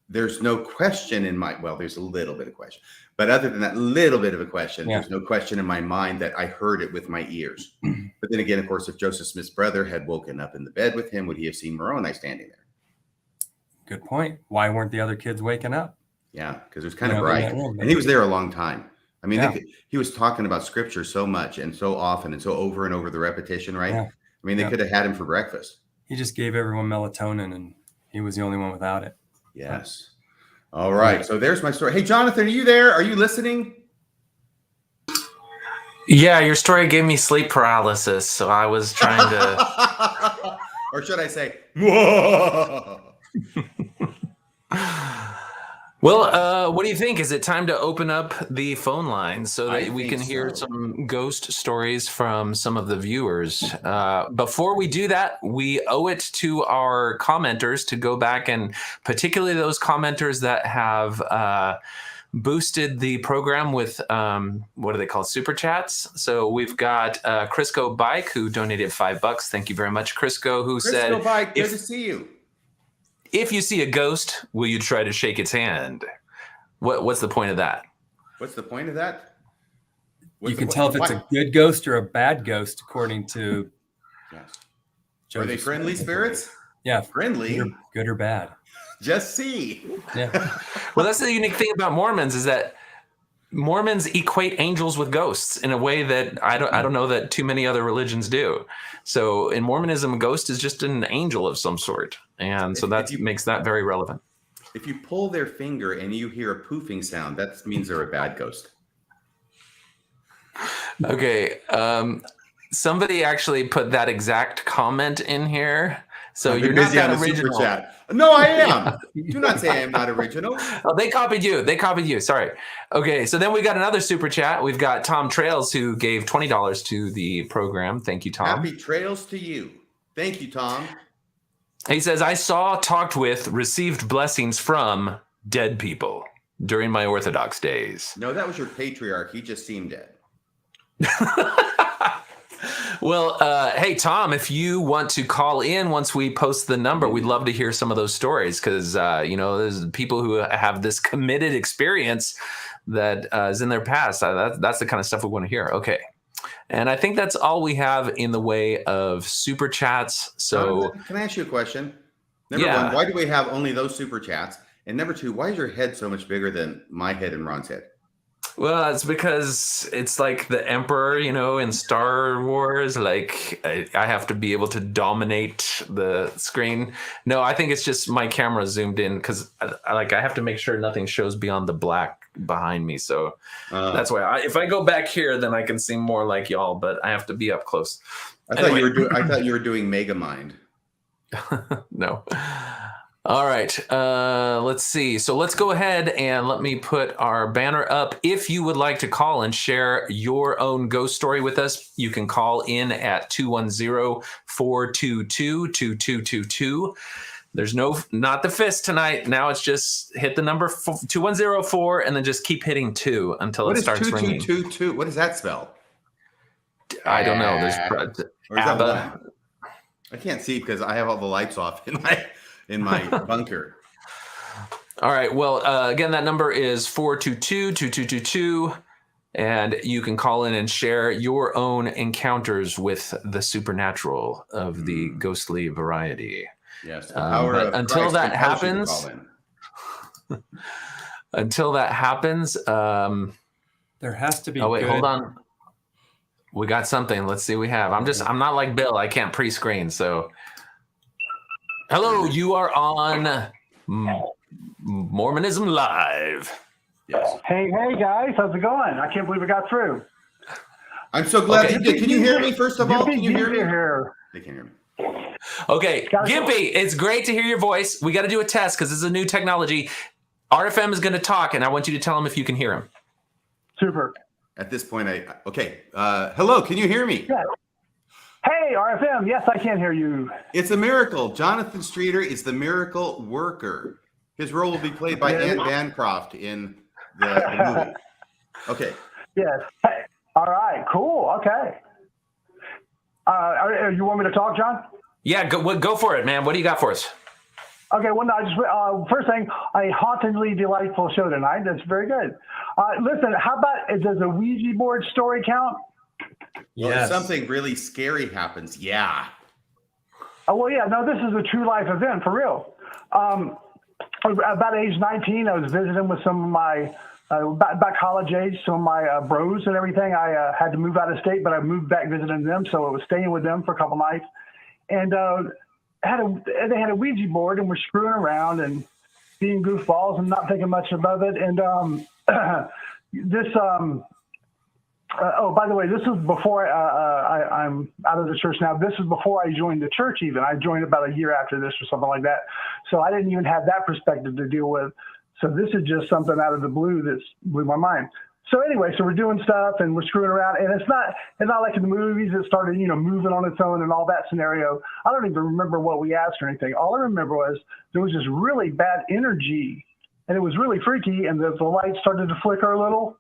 [SPEAKER 1] there's no question there's a little bit of question, but other than that little bit of a question, there's no question in my mind that I heard it with my ears. But then again, of course, if Joseph Smith's brother had woken up in the bed with him, would he have seen Moroni standing there?
[SPEAKER 3] Good point. Why weren't the other kids waking up?
[SPEAKER 1] Yeah, because it was kind of bright, and he was there a long time. I mean, he was talking about scripture so much and so often and so over and over, the repetition, right? Yeah. I mean, they could have had him for breakfast.
[SPEAKER 3] He just gave everyone melatonin, and he was the only one without it.
[SPEAKER 1] Yes. All right. So there's my story. Hey, Jonathan, are you there? Are you listening?
[SPEAKER 2] Yeah, your story gave me sleep paralysis, so I was trying to...
[SPEAKER 1] Or should I say,
[SPEAKER 2] Well, what do you think? Is it time to open up the phone lines so that we can hear some ghost stories from some of the viewers? Before we do that, we owe it to our commenters to go back, and particularly those commenters that have boosted the program with, what do they call, super chats? So we've got Crisco Bike, who donated $5. Thank you very much, Crisco, who said,
[SPEAKER 1] Crisco Bike, good to see you.
[SPEAKER 2] If you see a ghost, will you try to shake its hand? What's the point of that?
[SPEAKER 1] What's the point of that?
[SPEAKER 3] You can tell if it's a good ghost or a bad ghost, according to...
[SPEAKER 1] Yes. Are they friendly spirits?
[SPEAKER 3] Yeah.
[SPEAKER 1] Friendly?
[SPEAKER 3] Good or bad.
[SPEAKER 1] Just see.
[SPEAKER 3] Yeah.
[SPEAKER 2] Well, that's the unique thing about Mormons, is that Mormons equate angels with ghosts in a way that I don't know that too many other religions do. So in Mormonism, a ghost is just an angel of some sort. And so that makes that very relevant.
[SPEAKER 1] If you pull their finger and you hear a poofing sound, that means they're a bad ghost.
[SPEAKER 2] Okay. Somebody actually put that exact comment in here. So
[SPEAKER 1] I've
[SPEAKER 2] you're
[SPEAKER 1] been
[SPEAKER 2] not
[SPEAKER 1] busy on
[SPEAKER 2] that
[SPEAKER 1] the super
[SPEAKER 2] original.
[SPEAKER 1] chat. No, I am. Do not say I am not original.
[SPEAKER 2] Oh, they copied you. Sorry. Okay, so then we got another super chat. We've got Tom Trails who gave $20 to the program. Thank you, Tom.
[SPEAKER 1] Happy trails to you. Thank you, Tom.
[SPEAKER 2] He says, I saw, talked with, received blessings from dead people during my Orthodox days.
[SPEAKER 1] No, that was your patriarch. He just seemed dead.
[SPEAKER 2] Well, hey, Tom, if you want to call in once we post the number, we'd love to hear some of those stories because, there's people who have this committed experience that is in their past. That's the kind of stuff we want to hear. Okay. And I think that's all we have in the way of super chats. So
[SPEAKER 1] can I ask you a question? Number one, why do we have only those super chats? And number two, why is your head so much bigger than my head and Ron's head?
[SPEAKER 2] Well, it's because it's like the Emperor, in Star Wars. Like I have to be able to dominate the screen. No, I think it's just my camera zoomed in because I have to make sure nothing shows beyond the black behind me. So that's why if I go back here, then I can seem more like y'all. But I have to be up close.
[SPEAKER 1] I thought you were doing Megamind.
[SPEAKER 2] No. All right, let's see. So let's go ahead and let me put our banner up. If you would like to call and share your own ghost story with us, you can call in at 210-422-2222. There's not the fist tonight. Now it's just hit the number 2104 and then just keep hitting 2 until it starts ringing.
[SPEAKER 1] 2222? What does that spell?
[SPEAKER 2] I don't know. There's
[SPEAKER 1] ABBA. I can't see because I have all the lights off in my bunker.
[SPEAKER 2] All right. Well, again, that number is 422-2222. And you can call in and share your own encounters with the supernatural of the ghostly variety.
[SPEAKER 1] Yes.
[SPEAKER 2] Until that happens,
[SPEAKER 3] there has to be.
[SPEAKER 2] Oh, wait, hold on. We got something. Let's see what we have. I'm not like Bill. I can't pre-screen. So hello, you are on Mormonism Live.
[SPEAKER 4] Yes. Hey guys, how's it going? I can't believe it got through.
[SPEAKER 1] I'm so glad you did. Can you hear me first of all? Can you hear me?
[SPEAKER 4] They
[SPEAKER 1] can hear me.
[SPEAKER 2] Okay, Gimpy, it's great to hear your voice. We got to do a test because this is a new technology. RFM is going to talk, and I want you to tell him if you can hear him.
[SPEAKER 4] Super.
[SPEAKER 1] At this point, hello, can you hear me?
[SPEAKER 4] Yeah. Hey, RFM, yes, I can hear you.
[SPEAKER 1] It's a miracle. Jonathan Streeter is the miracle worker. His role will be played by Anne Bancroft in the movie. Okay.
[SPEAKER 4] Yes. Hey. All right, cool, okay. You want me to talk, John?
[SPEAKER 2] Yeah, go for it, man. What do you got for us?
[SPEAKER 4] Okay, well, no, first thing, a hauntingly delightful show tonight. That's very good. Listen, how about, does a Ouija board story count?
[SPEAKER 1] Yes. Well, if something really scary happens, yeah.
[SPEAKER 4] Oh, well, yeah, no, this is a true life event, for real. About age 19, I was visiting with some of my, about college age, some of my bros and everything. I had to move out of state, but I moved back visiting them, so I was staying with them for a couple nights. And they had a Ouija board and were screwing around and being goofballs and not thinking much about it. And by the way, this was before I'm out of the church now. This is before I joined the church even. I joined about a year after this or something like that. So I didn't even have that perspective to deal with. So this is just something out of the blue that blew my mind. So anyway, so we're doing stuff and we're screwing around, and it's not like in the movies it started, moving on its own and all that scenario. I don't even remember what we asked or anything. All I remember was there was this really bad energy, and it was really freaky, and the lights started to flicker a little.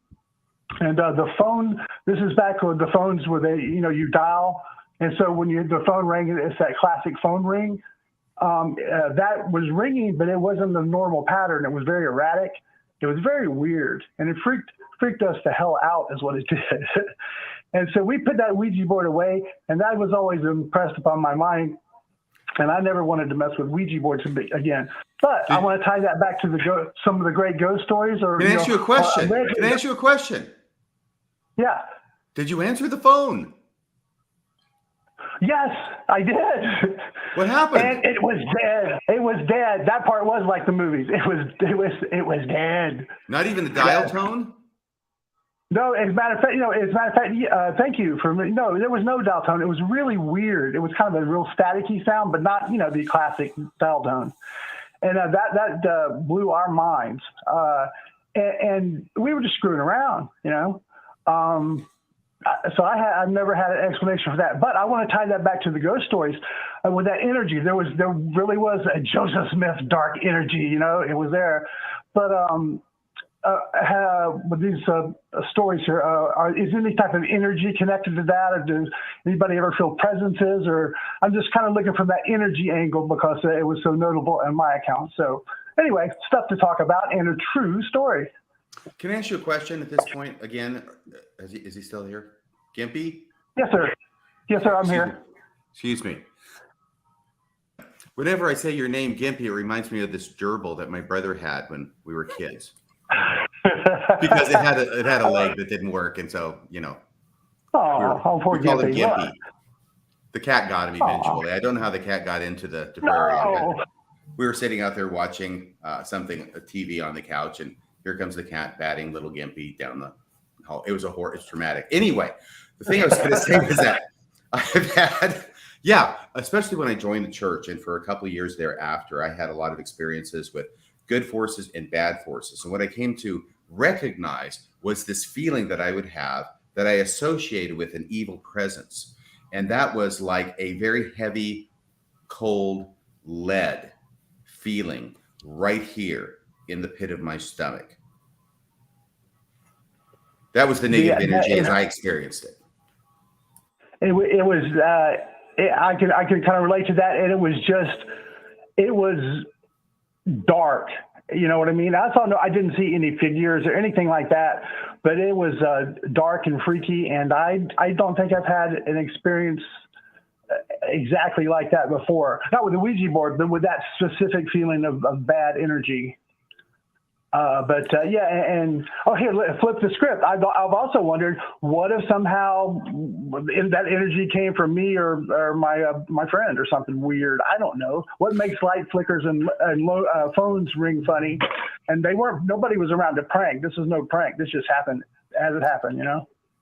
[SPEAKER 4] And the phone, this is back with the phones where they, you dial, and so when the phone rang, it's that classic phone ring. That was ringing, but it wasn't the normal pattern. It was very erratic. It was very weird, and it freaked us the hell out is what it did. And so we put that Ouija board away, and that was always impressed upon my mind, and I never wanted to mess with Ouija boards again. But I want to tie that back to some of the great ghost stories. Can
[SPEAKER 1] I ask you a question? Can I ask you a question?
[SPEAKER 4] Yeah.
[SPEAKER 1] Did you answer the phone?
[SPEAKER 4] Yes, I did.
[SPEAKER 1] What happened?
[SPEAKER 4] And it was dead. It was dead. That part was like the movies. It was dead.
[SPEAKER 1] Not even the dial tone?
[SPEAKER 4] No, as a matter of fact, thank you for me. No, there was no dial tone. It was really weird. It was kind of a real staticky sound, but not, the classic dial tone. And that blew our minds. And we were just screwing around, So I've never had an explanation for that. But I want to tie that back to the ghost stories with that energy. There really was a Joseph Smith dark energy, it was there. But with these stories here, is any type of energy connected to that? Or does anybody ever feel presences? Or I'm just kind of looking from that energy angle because it was so notable in my account. So anyway, stuff to talk about and a true story.
[SPEAKER 1] Can I ask you a question at this point? Again, is he still here? Gimpy?
[SPEAKER 4] Yes, sir. Yes, sir. I'm here.
[SPEAKER 1] Excuse me. Whenever I say your name, Gimpy, it reminds me of this gerbil that my brother had when we were kids. Because it had a leg that didn't work, and so
[SPEAKER 4] Oh, poor
[SPEAKER 1] we call him
[SPEAKER 4] Gimpy.
[SPEAKER 1] Gimpy. The cat got him eventually. I don't know how the cat got into the terrarium.
[SPEAKER 4] No.
[SPEAKER 1] We were sitting out there watching a TV on the couch, and here comes the cat batting little Gimpy down the hall. It was it's traumatic. Anyway, the thing I was going to say was that I've had, especially when I joined the church, and for a couple of years thereafter, I had a lot of experiences with good forces and bad forces. And what I came to recognize was this feeling that I would have that I associated with an evil presence. And that was like a very heavy, cold lead feeling right here in the pit of my stomach. That was the negative energy as I experienced it.
[SPEAKER 4] It was, I could kind of relate to that. And it was dark. You know what I mean? I didn't see any figures or anything like that, but it was dark and freaky. And I don't think I've had an experience exactly like that before. Not with the Ouija board, but with that specific feeling of bad energy. Here, flip the script. I've also wondered, what if somehow that energy came from me or my friend or something weird? I don't know. What makes light flickers and phones ring funny? And nobody was around to prank. This is no prank. This just happened as it happened,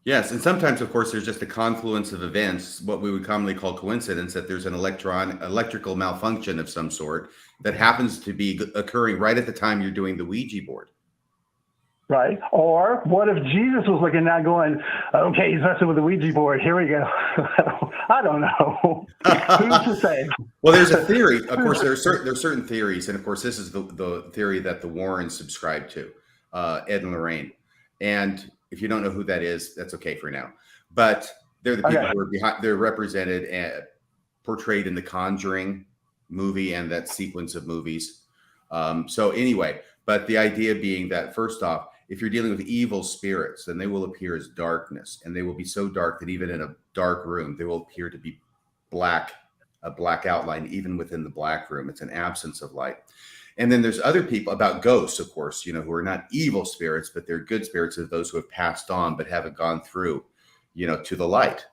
[SPEAKER 1] Yes, and sometimes, of course, there's just a confluence of events, what we would commonly call coincidence, that there's an electrical malfunction of some sort that happens to be occurring right at the time you're doing the Ouija board.
[SPEAKER 4] Right. Or what if Jesus was looking now going, okay, he's messing with the Ouija board. Here we go. I don't know. Who's to say?
[SPEAKER 1] Well, there's a theory. Of course, there's certain theories. And of course, this is the theory that the Warrens subscribe to, Ed and Lorraine. And if you don't know who that is, that's okay for now. But they're the people who are behind. They're represented and portrayed in the Conjuring movie and that sequence of movies. So anyway, but the idea being that, first off, if you're dealing with evil spirits, then they will appear as darkness, and they will be so dark that even in a dark room, they will appear to be black, a black outline, even within the black room. It's an absence of light. And then there's other people about ghosts, of course, who are not evil spirits, but they're good spirits of those who have passed on, but haven't gone through, to the light,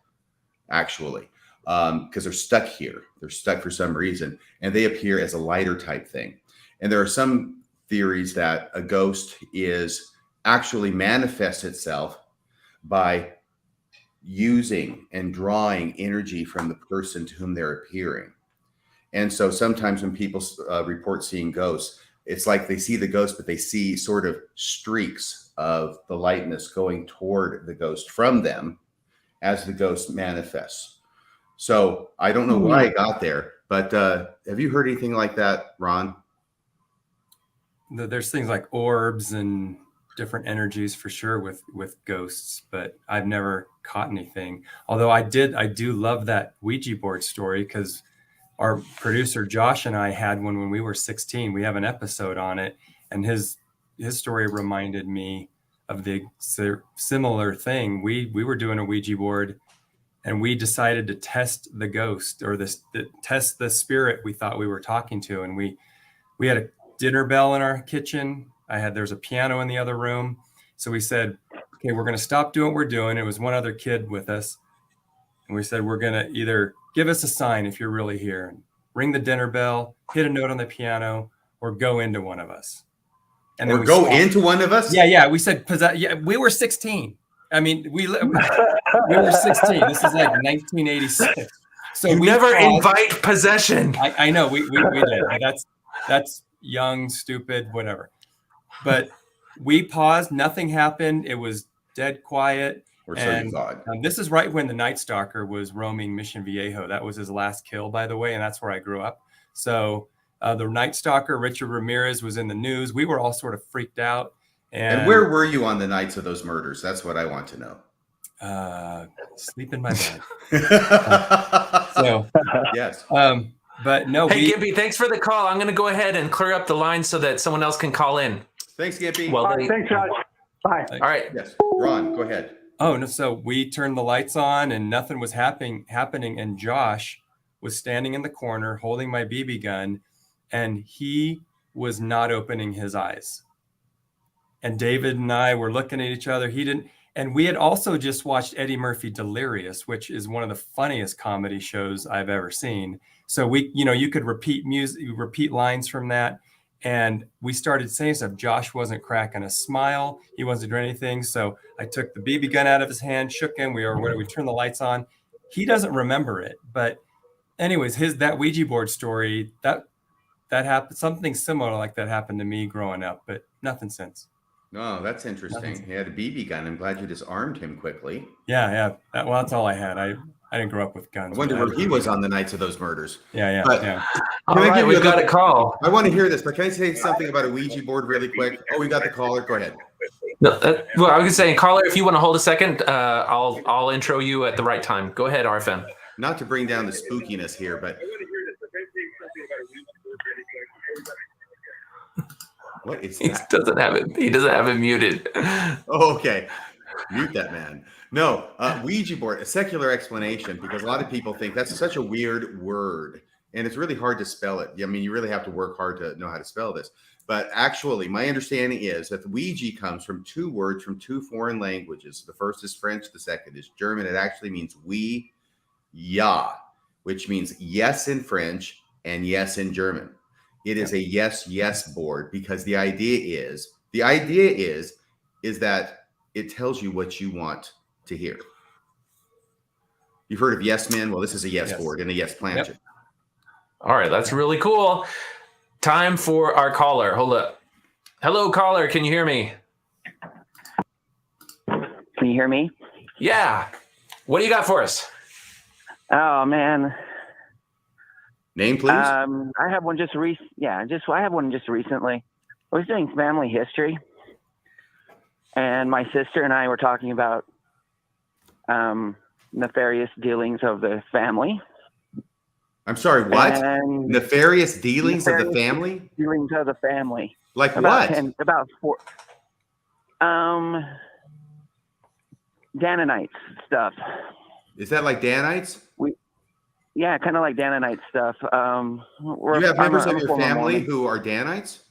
[SPEAKER 1] actually, because they're stuck here. They're stuck for some reason, and they appear as a lighter type thing. And there are some theories that a ghost actually manifests itself by using and drawing energy from the person to whom they're appearing. And so sometimes when people report seeing ghosts, it's like they see the ghost, but they see sort of streaks of the lightness going toward the ghost from them as the ghost manifests. So I don't know why I got there, but have you heard anything like that, Ron?
[SPEAKER 3] There's things like orbs and different energies for sure with ghosts, but I've never caught anything. Although I do love that Ouija board story, because our producer Josh and I had one when we were 16. We have an episode on it, and his story reminded me of the similar thing. We were doing a Ouija board, and we decided to test the ghost, or test the spirit we thought we were talking to. And we had a dinner bell in our kitchen. There's a piano in the other room. So we said, okay, we're going to stop doing what we're doing. It was one other kid with us. And we said, we're going to either give us a sign if you're really here, and ring the dinner bell, hit a note on the piano, or go into one of us. And
[SPEAKER 1] or go into one of us?
[SPEAKER 3] Yeah. We said, we were 16. I mean, we were 16. This is like 1986. So
[SPEAKER 2] you never invite possession.
[SPEAKER 3] I know we did. That's young, stupid, whatever. But we paused. Nothing happened. It was dead quiet.
[SPEAKER 1] Or so you thought.
[SPEAKER 3] This is right when the Night Stalker was roaming Mission Viejo. That was his last kill, by the way, and that's where I grew up. So the Night Stalker, Richard Ramirez, was in the news. We were all sort of freaked out.
[SPEAKER 1] And where were you on the nights of those murders? That's what I want to know.
[SPEAKER 3] Sleep in my bed. So
[SPEAKER 1] yes.
[SPEAKER 3] But no.
[SPEAKER 2] Hey, Gimpy, thanks for the call. I'm going to go ahead and clear up the line so that someone else can call in.
[SPEAKER 1] Thanks, Gimpy.
[SPEAKER 4] Well, thanks, Josh. Bye.
[SPEAKER 2] All right.
[SPEAKER 1] Yes. Ron, go ahead.
[SPEAKER 3] Oh, no. So we turned the lights on and nothing was happening. And Josh was standing in the corner holding my BB gun, and he was not opening his eyes. And David and I were looking at each other. He didn't. And we had also just watched Eddie Murphy Delirious, which is one of the funniest comedy shows I've ever seen. So you could repeat lines from that. And we started saying stuff. Josh wasn't cracking a smile. He wasn't doing anything. So I took the BB gun out of his hand, shook him. We turned the lights on. He doesn't remember it. But anyways, that Ouija board story, that happened. Something similar like that happened to me growing up, but nothing since.
[SPEAKER 1] Oh, that's interesting. He had a BB gun. I'm glad you disarmed him quickly.
[SPEAKER 3] Yeah. That's all I had. I didn't grow up with guns.
[SPEAKER 1] I wonder where he was on the nights of those murders.
[SPEAKER 3] Yeah.
[SPEAKER 2] All right, we've got a call.
[SPEAKER 1] I want to hear this, but can I say something about a Ouija board really quick? Oh, we got the caller. Go ahead.
[SPEAKER 2] No, well, I was saying, caller, if you want to hold a second, I'll intro you at the right time. Go ahead, RFM.
[SPEAKER 1] Not to bring down the spookiness here, but what is that?
[SPEAKER 2] He doesn't have it muted.
[SPEAKER 1] Oh, okay. Mute that man. No, Ouija board, a secular explanation, because a lot of people think that's such a weird word, and it's really hard to spell it. I mean, you really have to work hard to know how to spell this. But actually, my understanding is that the Ouija comes from two words from two foreign languages. The first is French, the second is German. It actually means oui, ja, which means yes in French and yes in German. It is a yes board because the idea is that it tells you what you want to hear. You've heard of yes men? Well, this is a yes board and a yes planet.
[SPEAKER 2] Yep. All right, that's really cool. Time for our caller. Hold up. Hello, caller. Can you hear me?
[SPEAKER 5] Can you hear me?
[SPEAKER 2] Yeah. What do you got for us?
[SPEAKER 5] Oh man.
[SPEAKER 1] Name, please.
[SPEAKER 5] I have one just recently. I was doing family history, and my sister and I were talking about nefarious dealings of the family.
[SPEAKER 1] I'm sorry, what? Nefarious dealings of the family?
[SPEAKER 5] Dealings of the family.
[SPEAKER 1] Like what?
[SPEAKER 5] About four. Danonites stuff.
[SPEAKER 1] Is that like Danites?
[SPEAKER 5] Yeah, kind of like Danonite stuff.
[SPEAKER 1] You have members of your family who are Danites?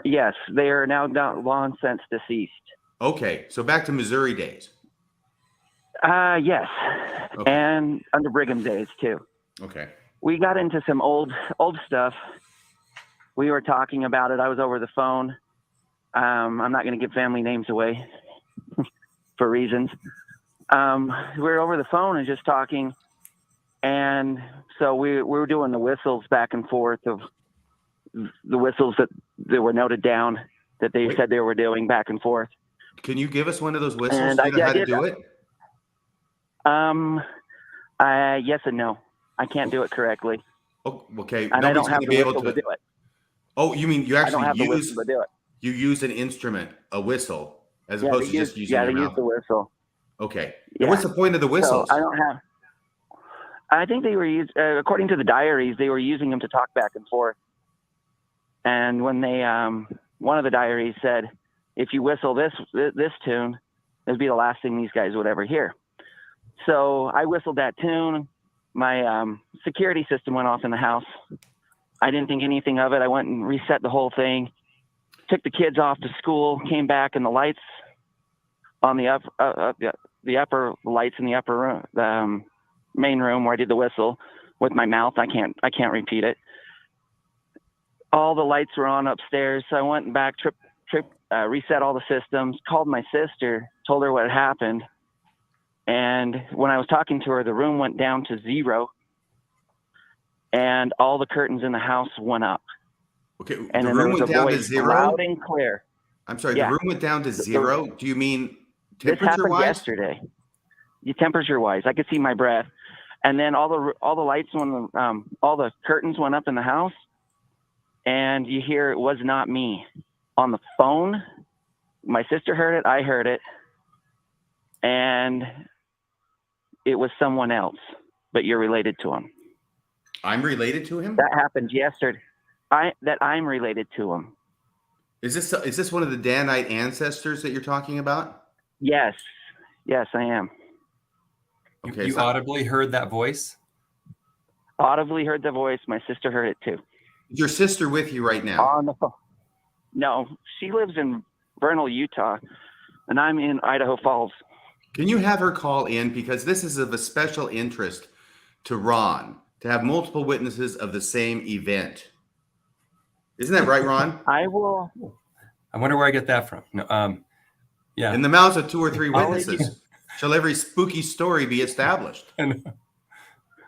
[SPEAKER 5] Yes. They are now long since deceased.
[SPEAKER 1] Okay, so back to Missouri days.
[SPEAKER 5] Yes. Okay. And under Brigham days, too.
[SPEAKER 1] Okay.
[SPEAKER 5] We got into some old stuff. We were talking about it. I was over the phone. I'm not going to give family names away for reasons. We were over the phone and just talking. And so we were doing the whistles back and forth of the whistles that were noted down that they said they were doing back and forth.
[SPEAKER 1] Can you give us one of those whistles?
[SPEAKER 5] And
[SPEAKER 1] do you know how to do it?
[SPEAKER 5] Yes and no. I can't do it correctly.
[SPEAKER 1] Oh, okay.
[SPEAKER 5] And I don't have the whistle to do it.
[SPEAKER 1] Oh, you mean you actually
[SPEAKER 5] you
[SPEAKER 1] use an instrument, a whistle, as opposed to just using your mouth?
[SPEAKER 5] Yeah, they use the whistle.
[SPEAKER 1] Okay.
[SPEAKER 5] Yeah.
[SPEAKER 1] What's the point of the whistles?
[SPEAKER 5] So I think they were according to the diaries, they were using them to talk back and forth. And when they, one of the diaries said, if you whistle this tune, it'd be the last thing these guys would ever hear. So I whistled that tune. My security system went off in the house. I didn't think anything of it. I went and reset the whole thing, took the kids off to school, came back, and the lights on the upper lights in the upper room, the main room where I did the whistle with my mouth. I can't repeat it. All the lights were on upstairs. So I went back, reset all the systems, called my sister, told her what had happened. And when I was talking to her, the room went down to 0 and all the curtains in the house went up.
[SPEAKER 1] Okay.
[SPEAKER 5] And
[SPEAKER 1] The
[SPEAKER 5] then there
[SPEAKER 1] room
[SPEAKER 5] was
[SPEAKER 1] went
[SPEAKER 5] a
[SPEAKER 1] down to
[SPEAKER 5] voice
[SPEAKER 1] 0?
[SPEAKER 5] loud and clear.
[SPEAKER 1] I'm sorry,
[SPEAKER 5] Yeah.
[SPEAKER 1] the room went down to 0? Do you mean
[SPEAKER 5] This happened
[SPEAKER 1] temperature-wise?
[SPEAKER 5] yesterday. Temperature-wise, I could see my breath. And then all the lights all the curtains went up in the house, and you hear it was not me. On the phone, my sister heard it, I heard it, and it was someone else, but you're related to him.
[SPEAKER 1] I'm related to him?
[SPEAKER 5] That happened yesterday. I'm related to him.
[SPEAKER 1] Is this one of the Danite ancestors that you're talking about?
[SPEAKER 5] Yes, I am.
[SPEAKER 1] Okay,
[SPEAKER 3] You
[SPEAKER 1] so
[SPEAKER 3] audibly heard that voice?
[SPEAKER 5] Audibly heard the voice. My sister heard it too.
[SPEAKER 1] is your sister with you right now?
[SPEAKER 5] On the phone. No, she lives in Vernal, Utah, and I'm in Idaho Falls.
[SPEAKER 1] Can you have her call in? Because this is of a special interest to Ron, to have multiple witnesses of the same event. Isn't that right, Ron?
[SPEAKER 5] I will.
[SPEAKER 3] I wonder where I get that from. No, yeah.
[SPEAKER 1] In the mouths of 2 or 3
[SPEAKER 5] I'll
[SPEAKER 1] witnesses shall every spooky story be established.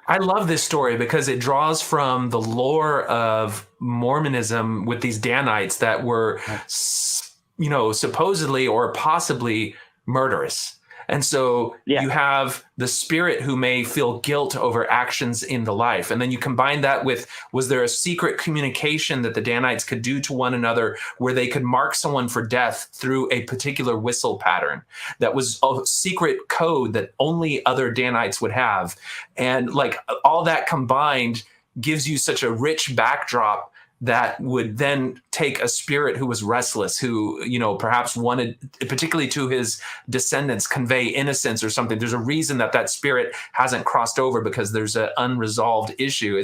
[SPEAKER 2] I love this story because it draws from the lore of Mormonism with these Danites that were, supposedly or possibly murderous. And so you have the spirit who may feel guilt over actions in the life. And then you combine that with, was there a secret communication that the Danites could do to one another where they could mark someone for death through a particular whistle pattern that was a secret code that only other Danites would have? And like all that combined gives you such a rich backdrop that would then take a spirit who was restless, who, perhaps wanted, particularly to his descendants, convey innocence or something. There's a reason that spirit hasn't crossed over because there's an unresolved issue.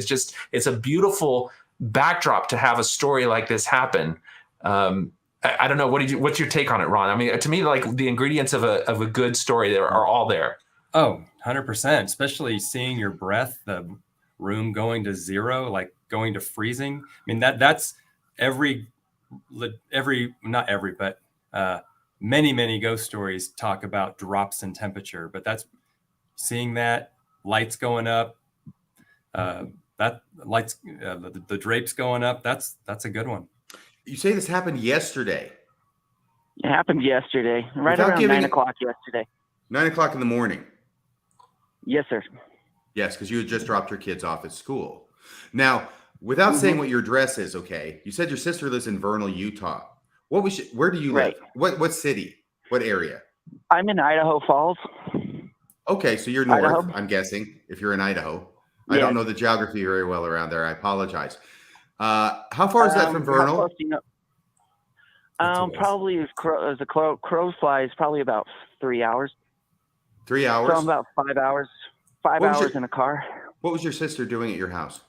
[SPEAKER 2] It's a beautiful backdrop to have a story like this happen. I don't know. What's your take on it, Ron? I mean, to me, like the ingredients of a good story are all there.
[SPEAKER 3] Oh, 100%, especially seeing your breath, the room going to 0, like going to freezing. I mean, that's many ghost stories talk about drops in temperature, but that's seeing that, lights going up, the drapes going up. That's a good one.
[SPEAKER 1] You say this happened yesterday.
[SPEAKER 5] It happened yesterday, right
[SPEAKER 1] Without
[SPEAKER 5] around 9 o'clock yesterday.
[SPEAKER 1] 9 o'clock in the morning.
[SPEAKER 5] Yes, sir.
[SPEAKER 1] Yes, because you had just dropped your kids off at school. Now, without saying what your address is, okay, you said your sister lives in Vernal, Utah. Where do you live? What city? What area?
[SPEAKER 5] I'm in Idaho Falls.
[SPEAKER 1] Okay, so you're north,
[SPEAKER 5] Idaho.
[SPEAKER 1] I'm guessing, if you're in Idaho. I don't know the geography very well around there. I apologize. How far is that from Vernal?
[SPEAKER 5] Probably as a crow flies, probably about 3 hours.
[SPEAKER 1] 3 hours?
[SPEAKER 5] So about 5 hours. 5 hours in a car.
[SPEAKER 1] What was your sister doing at your house?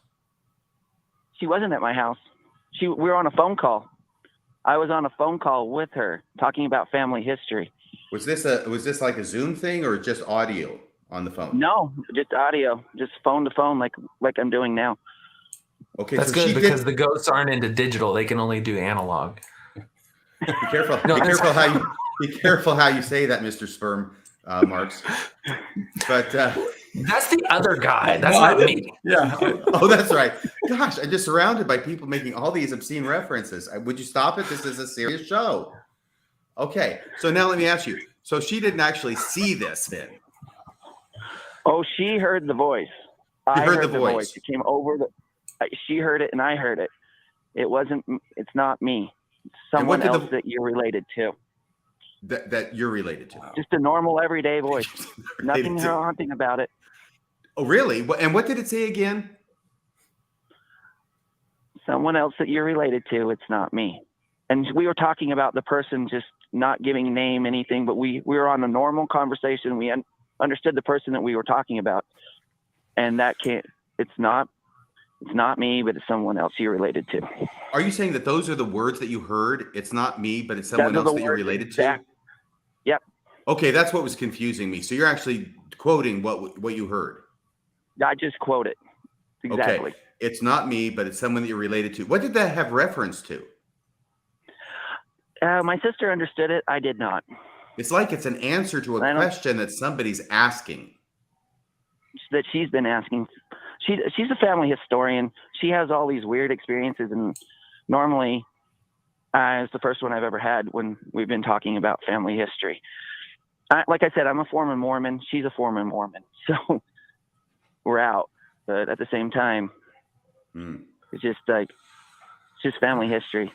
[SPEAKER 5] She wasn't at my house. We were on a phone call. I was on a phone call with her talking about family history.
[SPEAKER 1] Was this like a Zoom thing or just audio on the phone?
[SPEAKER 5] No, just audio, just phone to phone, like I'm doing now.
[SPEAKER 1] Okay,
[SPEAKER 2] that's good because the ghosts aren't into digital; they can only do analog.
[SPEAKER 1] Be careful. Be careful how you say that, Mr. Sperm Marks. But
[SPEAKER 2] that's the other guy. That's not me.
[SPEAKER 3] Yeah.
[SPEAKER 1] Oh, that's right. Gosh, I'm just surrounded by people making all these obscene references. Would you stop it? This is a serious show. Okay, so now let me ask you. So she didn't actually see this then?
[SPEAKER 5] Oh, she heard the voice. I heard the voice. It came over she heard it and I heard it. It's not me. It's someone else that you're related to.
[SPEAKER 1] That you're related to.
[SPEAKER 5] Just a normal everyday voice. Nothing haunting about it.
[SPEAKER 1] Oh, really? And what did it say again?
[SPEAKER 5] Someone else that you're related to. It's not me. And we were talking about the person just not giving name, anything, but we were on a normal conversation. We understood the person that we were talking about. And it's not me, but it's someone else you're related to.
[SPEAKER 1] Are you saying that those are the words that you heard? It's not me, but it's someone else that you're related to?
[SPEAKER 5] Yep.
[SPEAKER 1] Okay, that's what was confusing me. So you're actually quoting what you heard.
[SPEAKER 5] I just quote it. Exactly.
[SPEAKER 1] Okay. It's not me, but it's someone that you're related to. What did that have reference to?
[SPEAKER 5] My sister understood it. I did not.
[SPEAKER 1] It's like it's an answer to a question that somebody's asking.
[SPEAKER 5] That she's been asking. She's a family historian. She has all these weird experiences, and normally it's the first one I've ever had when we've been talking about family history. Like I said, I'm a former Mormon. She's a former Mormon. So we're out. But at the same time, it's just family history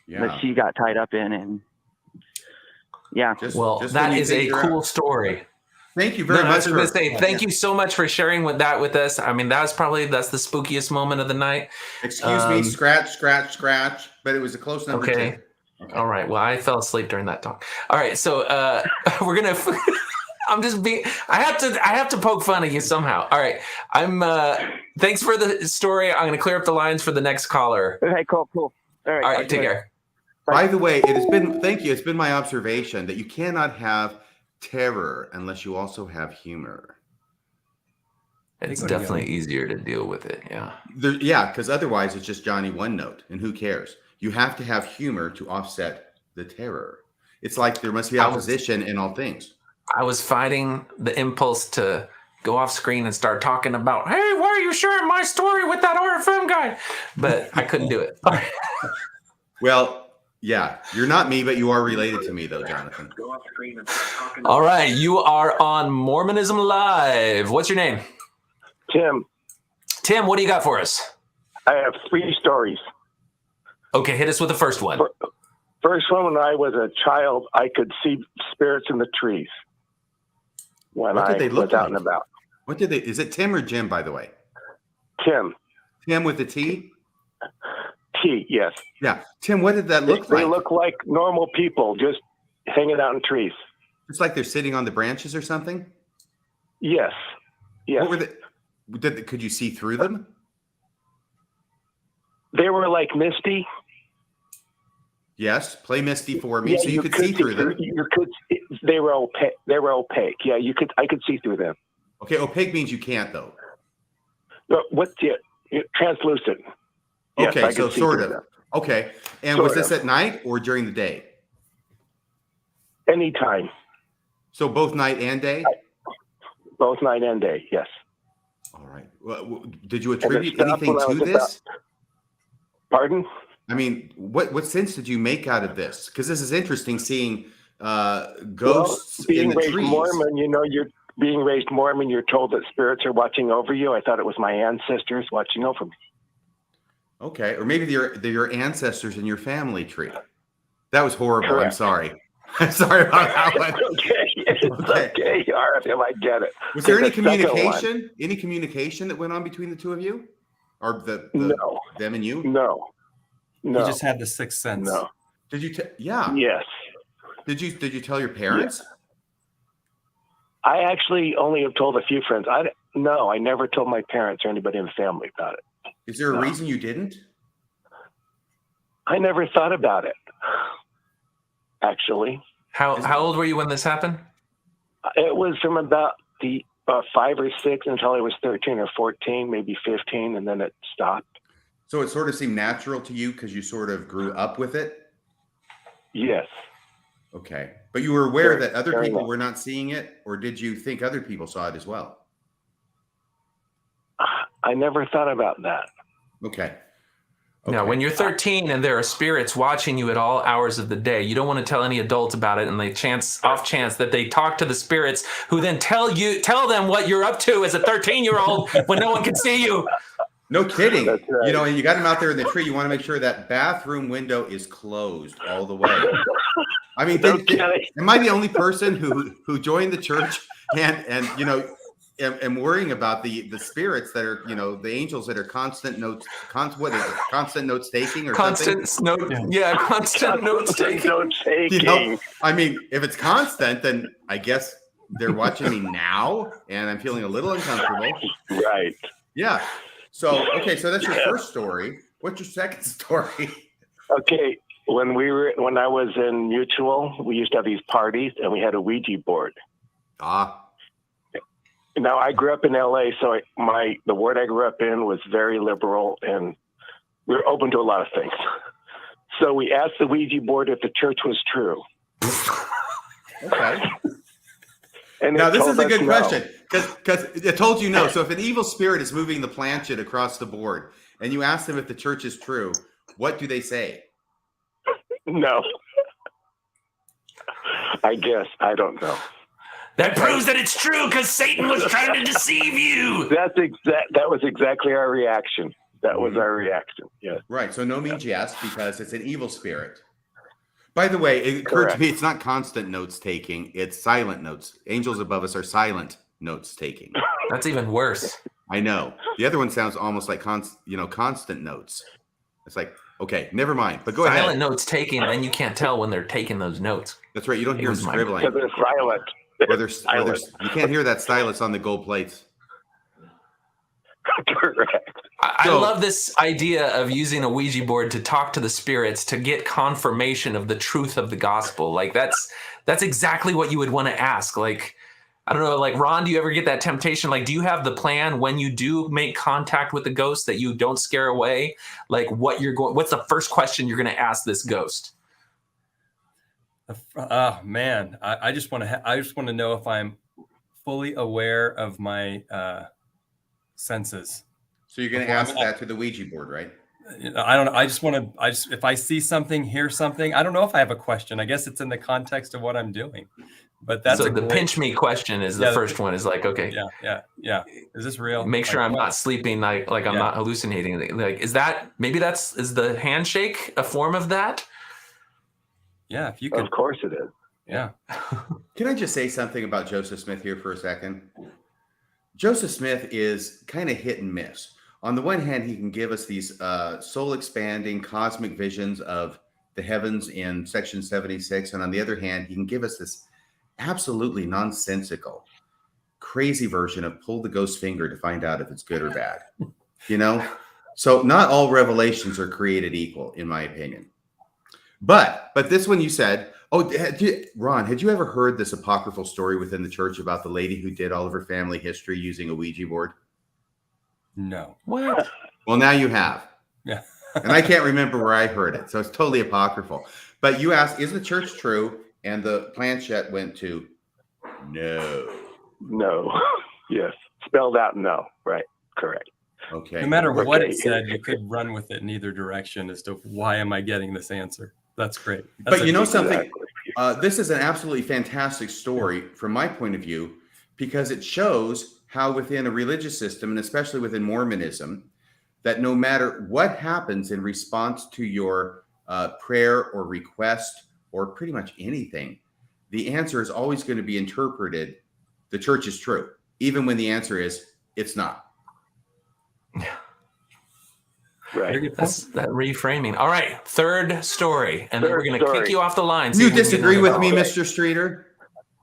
[SPEAKER 5] that she got tied up in. And yeah.
[SPEAKER 2] That is a cool story.
[SPEAKER 1] Thank you very much.
[SPEAKER 2] I was going to say, thank you so much for sharing that with us. I mean, that's the spookiest moment of the night.
[SPEAKER 1] Excuse me, scratch, but it was a close number.
[SPEAKER 2] Okay. All right. Well, I fell asleep during that talk. All right. So we're going to, I have to poke fun at you somehow. All right. Thanks for the story. I'm going to clear up the lines for the next caller.
[SPEAKER 5] Okay, cool. All
[SPEAKER 2] right. Take care.
[SPEAKER 1] By the way, thank you. It's been my observation that you cannot have terror unless you also have humor.
[SPEAKER 2] It's definitely easier to deal with it. Yeah.
[SPEAKER 1] Because otherwise it's just Johnny one note, and who cares? You have to have humor to offset the terror. It's like there must be opposition in all things.
[SPEAKER 2] I was fighting the impulse to go off screen and start talking about, hey, why are you sharing my story with that RFM guy? But I couldn't do it.
[SPEAKER 1] Well, yeah, you're not me, but you are related to me, though, Jonathan.
[SPEAKER 2] All right, you are on Mormonism Live. What's your name?
[SPEAKER 6] Tim.
[SPEAKER 2] Tim, what do you got for us?
[SPEAKER 6] I have 3 stories.
[SPEAKER 2] Okay, hit us with the first one.
[SPEAKER 6] First one, when I was a child, I could see spirits in the trees when I was out and about.
[SPEAKER 1] What did they? Is it Tim or Jim, by the way?
[SPEAKER 6] Tim.
[SPEAKER 1] Tim with the T?
[SPEAKER 6] T, yes.
[SPEAKER 1] Yeah. Tim, what did that look like?
[SPEAKER 6] They look like normal people just hanging out in trees.
[SPEAKER 1] It's like they're sitting on the branches or something?
[SPEAKER 6] Yes.
[SPEAKER 1] What were they? Could you see through them?
[SPEAKER 6] They were like misty.
[SPEAKER 1] Yes, play misty for me, so you could see through them.
[SPEAKER 6] They were opaque. Yeah, I could see through them.
[SPEAKER 1] Okay, opaque means you can't, though.
[SPEAKER 6] What's translucent?
[SPEAKER 1] Okay,
[SPEAKER 6] yes,
[SPEAKER 1] so sort of. Okay, and was this at night or during the day?
[SPEAKER 6] Anytime.
[SPEAKER 1] So both night and day?
[SPEAKER 6] Both night and day, yes.
[SPEAKER 1] All right. Well, did you attribute anything to this?
[SPEAKER 6] Pardon?
[SPEAKER 1] I mean, what sense did you make out of this? Because this is interesting, seeing ghosts in the trees.
[SPEAKER 6] You're being raised Mormon. You're told that spirits are watching over you. I thought it was my ancestors watching over me. Okay,
[SPEAKER 1] or maybe they're your ancestors in your family tree. That was horrible.
[SPEAKER 6] Correct.
[SPEAKER 1] I'm sorry. I'm sorry about that one.
[SPEAKER 6] It's okay. RFM, I get it.
[SPEAKER 1] Was there any communication? Any communication that went on between the two of you, or
[SPEAKER 6] no,
[SPEAKER 1] them and you?
[SPEAKER 6] No.
[SPEAKER 3] You just had the sixth sense.
[SPEAKER 6] No.
[SPEAKER 1] Did you? Yeah.
[SPEAKER 6] Yes.
[SPEAKER 1] Did you tell your parents?
[SPEAKER 6] Yes. I actually only have told a few friends. I never told my parents or anybody in the family about it.
[SPEAKER 1] Is there a reason you didn't?
[SPEAKER 6] I never thought about it. Actually.
[SPEAKER 2] How old were you when this happened?
[SPEAKER 6] It was from about 5 or 6 until I was 13 or 14, maybe 15, and then it stopped.
[SPEAKER 1] So it sort of seemed natural to you because you sort of grew up with it?
[SPEAKER 6] Yes.
[SPEAKER 1] Okay. But you were aware that other people were not seeing it, or did you think other people saw it as well?
[SPEAKER 6] I never thought about that.
[SPEAKER 1] Okay.
[SPEAKER 2] Now, when you're 13 and there are spirits watching you at all hours of the day, you don't want to tell any adults about it, and off chance that they talk to the spirits, who then tell them what you're up to as a 13-year-old when no one can see you.
[SPEAKER 1] No kidding.
[SPEAKER 6] That's right.
[SPEAKER 1] You got him out there in the tree. You want to make sure that bathroom window is closed all the way. I mean, am I the only person who joined the church and am worrying about the spirits that are, the angels that are constant note taking or
[SPEAKER 2] constant
[SPEAKER 1] something?
[SPEAKER 2] Constant note taking.
[SPEAKER 1] I mean, if it's constant, then I guess they're watching me now, and I'm feeling a little uncomfortable.
[SPEAKER 6] Right.
[SPEAKER 1] Yeah. So that's your first story. What's your second story?
[SPEAKER 6] Okay. When I was in Mutual, we used to have these parties, and we had a Ouija board. Now, I grew up in LA, so the ward I grew up in was very liberal, and we were open to a lot of things. So we asked the Ouija board if the church was true.
[SPEAKER 1] Okay.
[SPEAKER 6] And
[SPEAKER 1] Now,
[SPEAKER 6] it
[SPEAKER 1] this
[SPEAKER 6] told
[SPEAKER 1] is a
[SPEAKER 6] us
[SPEAKER 1] good
[SPEAKER 6] no.
[SPEAKER 1] question because it told you no. So if an evil spirit is moving the planchette across the board and you ask them if the church is true, what do they say?
[SPEAKER 6] No. I guess. I don't know.
[SPEAKER 2] That proves that it's true because Satan was trying to deceive you.
[SPEAKER 6] That was exactly our reaction. That was our reaction. Yes.
[SPEAKER 1] Right. So no means yes because it's an evil spirit. By the way, it occurred to me it's not constant notes taking, it's silent notes. Angels above us are silent notes taking.
[SPEAKER 2] That's even worse.
[SPEAKER 1] I know. The other one sounds almost like constant notes. It's like, okay, never mind. But go ahead.
[SPEAKER 2] Silent notes taking, and you can't tell when they're taking those notes.
[SPEAKER 1] That's right. You don't hear them scribbling.
[SPEAKER 6] Because they're silent.
[SPEAKER 1] You can't hear that stylus on the gold plates.
[SPEAKER 6] Correct.
[SPEAKER 2] I love this idea of using a Ouija board to talk to the spirits to get confirmation of the truth of the gospel. Like that's exactly what you would want to ask. Like, I don't know, like Ron, do you ever get that temptation? Like, do you have the plan when you do make contact with the ghost that you don't scare away? Like what's the first question you're going to ask this ghost?
[SPEAKER 3] Oh man, I just want to know if I'm fully aware of my senses.
[SPEAKER 1] So you're going to ask that to the Ouija board, right?
[SPEAKER 3] I don't know. If I see something, hear something, I don't know if I have a question. I guess it's in the context of what I'm doing. But that's
[SPEAKER 2] so the pinch me question is the first one is like, okay.
[SPEAKER 3] Yeah. Is this real?
[SPEAKER 2] Make sure I'm not sleeping, like I'm not hallucinating. Like, is the handshake a form of that?
[SPEAKER 3] Yeah, if you could.
[SPEAKER 6] Of course it is.
[SPEAKER 3] Yeah.
[SPEAKER 1] Can I just say something about Joseph Smith here for a second? Joseph Smith is kind of hit and miss. On the one hand, he can give us these soul-expanding cosmic visions of the heavens in Section 76. And on the other hand, he can give us this absolutely nonsensical, crazy version of pull the ghost finger to find out if it's good or bad. You know? So not all revelations are created equal, in my opinion. But this one you said, Ron, had you ever heard this apocryphal story within the church about the lady who did all of her family history using a Ouija board?
[SPEAKER 3] No.
[SPEAKER 2] What?
[SPEAKER 1] Well, now you have.
[SPEAKER 3] Yeah.
[SPEAKER 1] And I can't remember where I heard it. So it's totally apocryphal. But you asked, is the church true? And the planchette went to no.
[SPEAKER 6] No. Yes. Spelled out no. Right. Correct.
[SPEAKER 1] Okay.
[SPEAKER 3] No matter what it said, you could run with it in either direction as to why am I getting this answer? That's great.
[SPEAKER 1] But you know something? This is an absolutely fantastic story from my point of view, because it shows how within a religious system, and especially within Mormonism, that no matter what happens in response to your prayer or request or pretty much anything, the answer is always going to be interpreted, the church is true, even when the answer is, it's not.
[SPEAKER 6] Right.
[SPEAKER 2] That's that reframing. All right. Third story. And then we're going to kick you off the line.
[SPEAKER 1] You disagree with me, Mr. Streeter?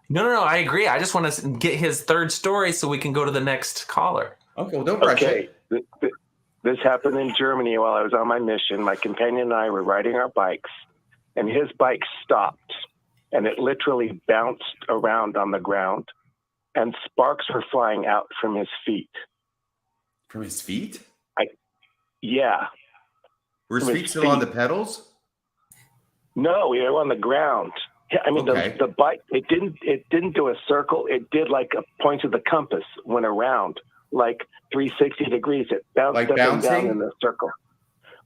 [SPEAKER 2] No. I agree. I just want to get his third story so we can go to the next caller.
[SPEAKER 1] Okay. Well, don't rush it.
[SPEAKER 6] This happened in Germany while I was on my mission. My companion and I were riding our bikes, and his bike stopped, and it literally bounced around on the ground, and sparks were flying out from his feet.
[SPEAKER 1] From his feet?
[SPEAKER 6] Yeah.
[SPEAKER 1] Were his feet still on the pedals?
[SPEAKER 6] No, we were on the ground. I mean, the bike, it didn't do a circle. It did like a point of the compass, went around like 360 degrees. It bounced
[SPEAKER 1] like
[SPEAKER 6] up and down in a circle,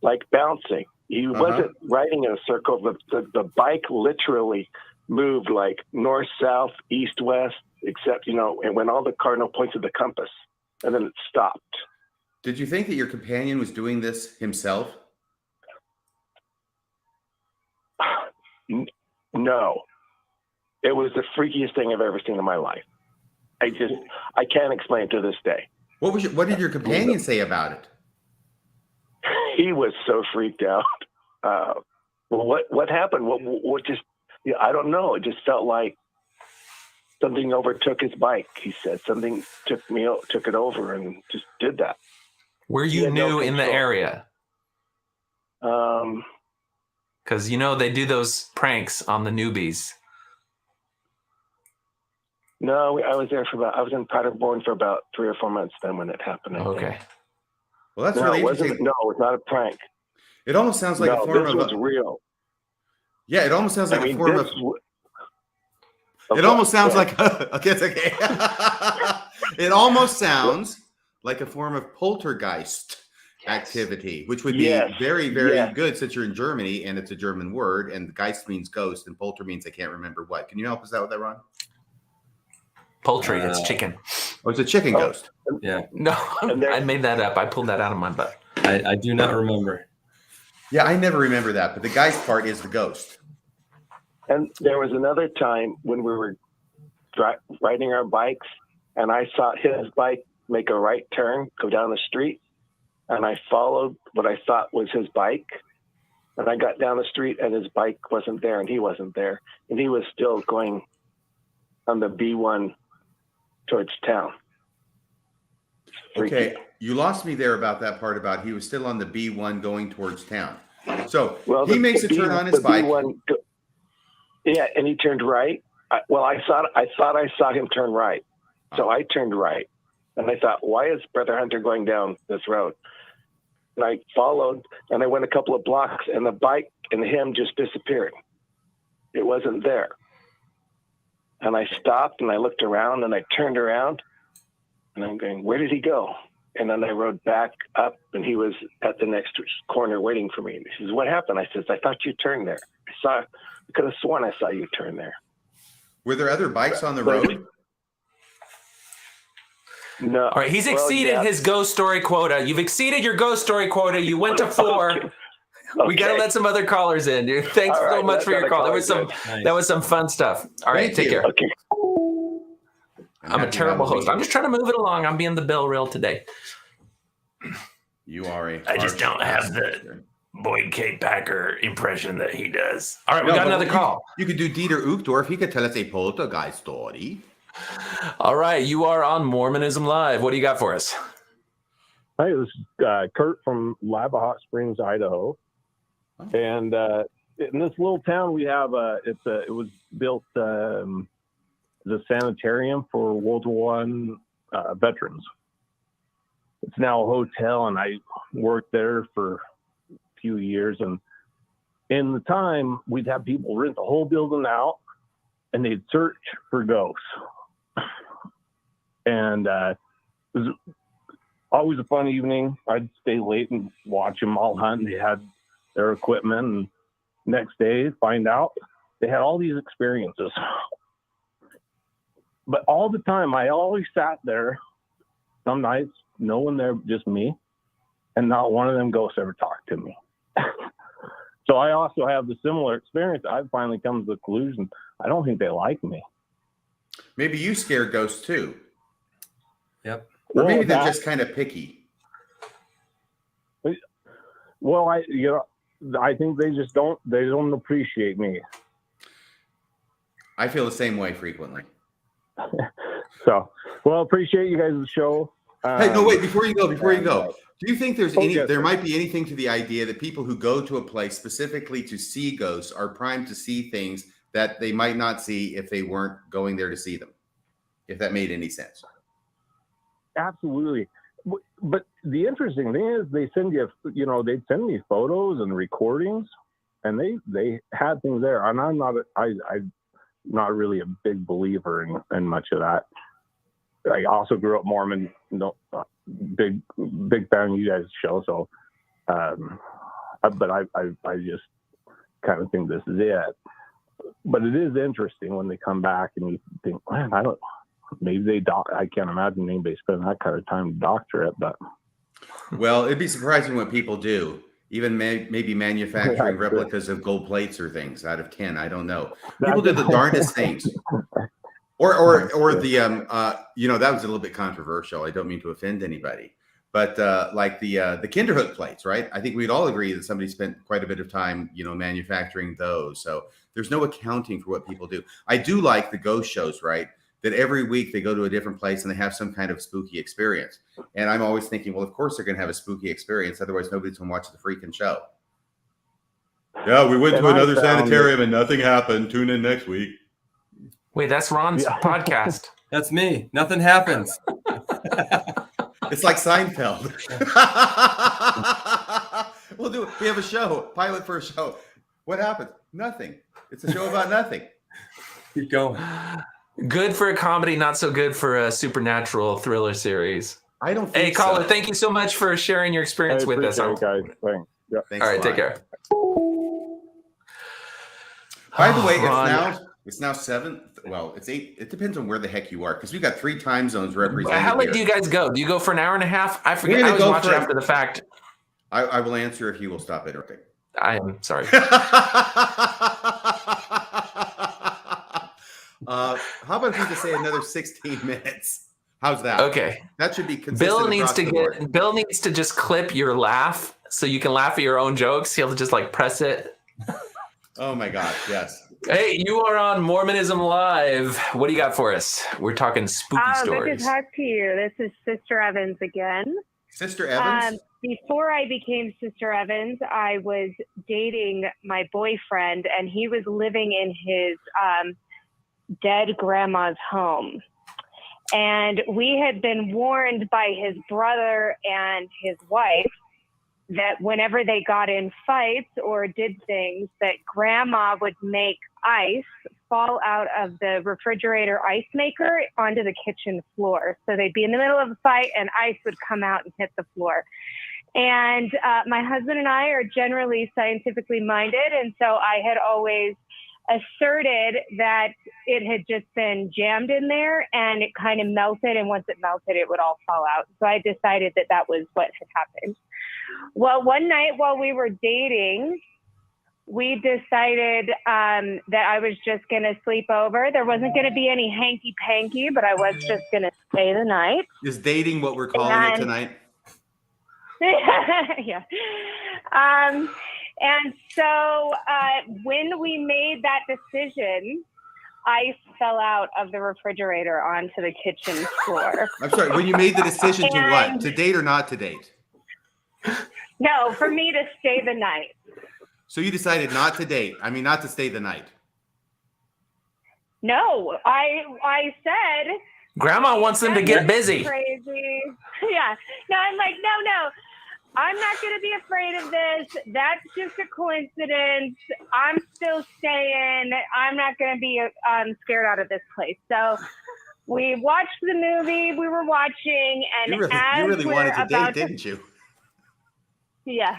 [SPEAKER 6] like bouncing. He wasn't riding in a circle. The bike literally moved like north, south, east, west, except, it went all the cardinal points of the compass, and then it stopped.
[SPEAKER 1] Did you think that your companion was doing this himself?
[SPEAKER 6] No. It was the freakiest thing I've ever seen in my life. I can't explain it to this day.
[SPEAKER 1] What did your companion say about it?
[SPEAKER 6] He was so freaked out. What happened? What just? I don't know. It just felt like something overtook his bike. He said something took it over and just did that.
[SPEAKER 2] Were you new in the area? Because they do those pranks on the newbies.
[SPEAKER 6] No, I was there I was in Paderborn for about 3 or 4 months then when it happened.
[SPEAKER 2] Okay.
[SPEAKER 1] Well, that's really interesting.
[SPEAKER 6] No, it was not a prank.
[SPEAKER 1] It almost sounds like a form
[SPEAKER 6] this
[SPEAKER 1] of
[SPEAKER 6] was real.
[SPEAKER 1] Yeah, it almost sounds like a form of.
[SPEAKER 6] Okay,
[SPEAKER 1] It almost sounds
[SPEAKER 6] go
[SPEAKER 1] like okay, it's okay. It almost sounds like a form of poltergeist activity, which would be very, very good since you're in Germany and it's a German word, and Geist means ghost, and polter means I can't remember what. Can you help us out with that, Ron?
[SPEAKER 2] Poultry, it's chicken.
[SPEAKER 1] Oh, it's a chicken ghost.
[SPEAKER 3] Yeah.
[SPEAKER 2] No, I made that up. I pulled that out of my butt.
[SPEAKER 3] I do not remember.
[SPEAKER 1] Yeah, I never remember that, but the Geist part is the ghost.
[SPEAKER 6] And there was another time when we were riding our bikes, and I saw his bike make a right turn, go down the street, and I followed what I thought was his bike. And I got down the street, and his bike wasn't there, and he wasn't there. And he was still going on the B1 towards town.
[SPEAKER 1] Okay, you lost me there about that part about he was still on the B1 going towards town. So he makes a turn on his bike.
[SPEAKER 6] Yeah, and he turned right. I thought I saw him turn right. So I turned right. And I thought, why is Brother Hunter going down this road? And I followed, and I went a couple of blocks, and the bike and him just disappeared. It wasn't there. And I stopped, and I looked around, and I turned around, and I'm going, where did he go? And then I rode back up, and he was at the next corner waiting for me. And he says, what happened? I says, I thought you turned there. I could have sworn I saw you turn there.
[SPEAKER 1] Were there other bikes on the road?
[SPEAKER 6] No.
[SPEAKER 2] All right, he's exceeded his ghost story quota. You've exceeded your ghost story quota. You went to 4. Okay. We got to let some other callers in, dude. Thanks so much for your call. That was some fun stuff. All right, take care.
[SPEAKER 6] Okay.
[SPEAKER 2] I'm a terrible host. I'm just trying to move it along. I'm being the bell reel today.
[SPEAKER 1] You are
[SPEAKER 2] I just don't have the Boyd K. Packer impression that he does. All right, we got another call.
[SPEAKER 1] You could do Dieter Uchtdorf. He could tell us a poltergeist story.
[SPEAKER 2] All right, you are on Mormonism Live. What do you got for us?
[SPEAKER 7] Hi, this is Kurt from Lava Hot Springs, Idaho. And in this little town, we have it was built as a sanitarium for World War I veterans. It's now a hotel, and I worked there for a few years. And in the time, we'd have people rent the whole building out, and they'd search for ghosts. And it was always a fun evening. I'd stay late and watch them all hunt. They had their equipment, and next day find out they had all these experiences. But all the time, I always sat there, some nights, no one there, just me, and not one of them ghosts ever talked to me. So I also have the similar experience. I've finally come to the conclusion, I don't think they like me.
[SPEAKER 1] Maybe you scare ghosts too.
[SPEAKER 3] Yep.
[SPEAKER 1] Or maybe they're just kind of picky.
[SPEAKER 7] Well, I think they just don't appreciate me.
[SPEAKER 1] I feel the same way frequently.
[SPEAKER 7] So, well, appreciate you guys' show.
[SPEAKER 1] Hey, no, wait, before you go, do you think there might be anything to the idea that people who go to a place specifically to see ghosts are primed to see things that they might not see if they weren't going there to see them? If that made any sense.
[SPEAKER 7] Absolutely. But the interesting thing is they send they'd send me photos and recordings, and they had things there. And I'm not really a big believer in much of that. I also grew up Mormon, big fan of you guys' show. So, but I just kind of think this is it. But it is interesting when they come back and you think, man, maybe I can't imagine anybody spending that kind of time to doctor it. But
[SPEAKER 1] well, it'd be surprising what people do. Even maybe manufacturing replicas of gold plates or things out of tin. I don't know. People do the darndest things. Or the that was a little bit controversial. I don't mean to offend anybody, but like the Kinderhook plates, right? I think we'd all agree that somebody spent quite a bit of time, manufacturing those. So there's no accounting for what people do. I do like the ghost shows, right? That every week they go to a different place and they have some kind of spooky experience. And I'm always thinking, well, of course they're going to have a spooky experience. Otherwise, nobody's going to watch the freaking show. Yeah, we went to another sanitarium and nothing happened. Tune in next week.
[SPEAKER 2] Wait, that's Ron's podcast.
[SPEAKER 3] That's me. Nothing happens.
[SPEAKER 1] It's like Seinfeld. Well, We have a show, pilot for a show. What happened? Nothing. It's a show about nothing.
[SPEAKER 3] Keep going.
[SPEAKER 2] Good for a comedy, not so good for a supernatural thriller series.
[SPEAKER 1] I don't think
[SPEAKER 2] Hey, caller, thank you so much for sharing your experience with us.
[SPEAKER 7] Guys. Thanks. Yeah.
[SPEAKER 1] Thanks
[SPEAKER 2] All
[SPEAKER 1] a
[SPEAKER 2] right, take
[SPEAKER 1] lot.
[SPEAKER 2] care.
[SPEAKER 1] By the way,
[SPEAKER 2] Ron.
[SPEAKER 1] it's now 7. Well, it's 8. It depends on where the heck you are, because we've got 3 time zones represented.
[SPEAKER 2] How late
[SPEAKER 1] here.
[SPEAKER 2] do you guys go? Do you go for an hour and a half? I forget.
[SPEAKER 1] We're
[SPEAKER 2] I
[SPEAKER 1] gonna
[SPEAKER 2] always
[SPEAKER 1] go
[SPEAKER 2] watch
[SPEAKER 1] for
[SPEAKER 2] it
[SPEAKER 1] it.
[SPEAKER 2] after the fact.
[SPEAKER 1] I will answer if you will stop interrupting.
[SPEAKER 2] I am sorry.
[SPEAKER 1] How about if we just say another 16 minutes? How's that?
[SPEAKER 2] Okay.
[SPEAKER 1] That should be consistent.
[SPEAKER 2] Bill needs to just clip your laugh so you can laugh at your own jokes. He'll just like press it.
[SPEAKER 1] Oh my gosh, yes.
[SPEAKER 2] Hey, you are on Mormonism Live. What do you got for us? We're talking spooky stories.
[SPEAKER 8] Good to talk to you. This is Sister Evans again.
[SPEAKER 1] Sister Evans?
[SPEAKER 8] Before I became Sister Evans, I was dating my boyfriend, and he was living in his dead grandma's home. And we had been warned by his brother and his wife that whenever they got in fights or did things, that grandma would make ice fall out of the refrigerator ice maker onto the kitchen floor. So they'd be in the middle of a fight and ice would come out and hit the floor. And my husband and I are generally scientifically minded. And so I had always asserted that it had just been jammed in there and it kind of melted. And once it melted, it would all fall out. So I decided that that was what had happened. Well, one night while we were dating, we decided that I was just going to sleep over. There wasn't going to be any hanky-panky, but I was just going to stay the night.
[SPEAKER 1] Is dating what we're calling it tonight?
[SPEAKER 8] Yeah. And so when we made that decision, ice fell out of the refrigerator onto the kitchen floor.
[SPEAKER 1] I'm sorry, when you made the decision to what? To date or not to date?
[SPEAKER 8] No, for me to stay the night.
[SPEAKER 1] So you decided not to date. I mean, not to stay the night.
[SPEAKER 8] No, I said.
[SPEAKER 2] Grandma wants them to get busy.
[SPEAKER 8] Crazy. Yeah. No, I'm like, no. I'm not going to be afraid of this. That's just a coincidence. I'm still staying. I'm not going to be scared out of this place. So we watched the movie we were watching, and
[SPEAKER 1] you really wanted to date, didn't you?
[SPEAKER 8] Yeah.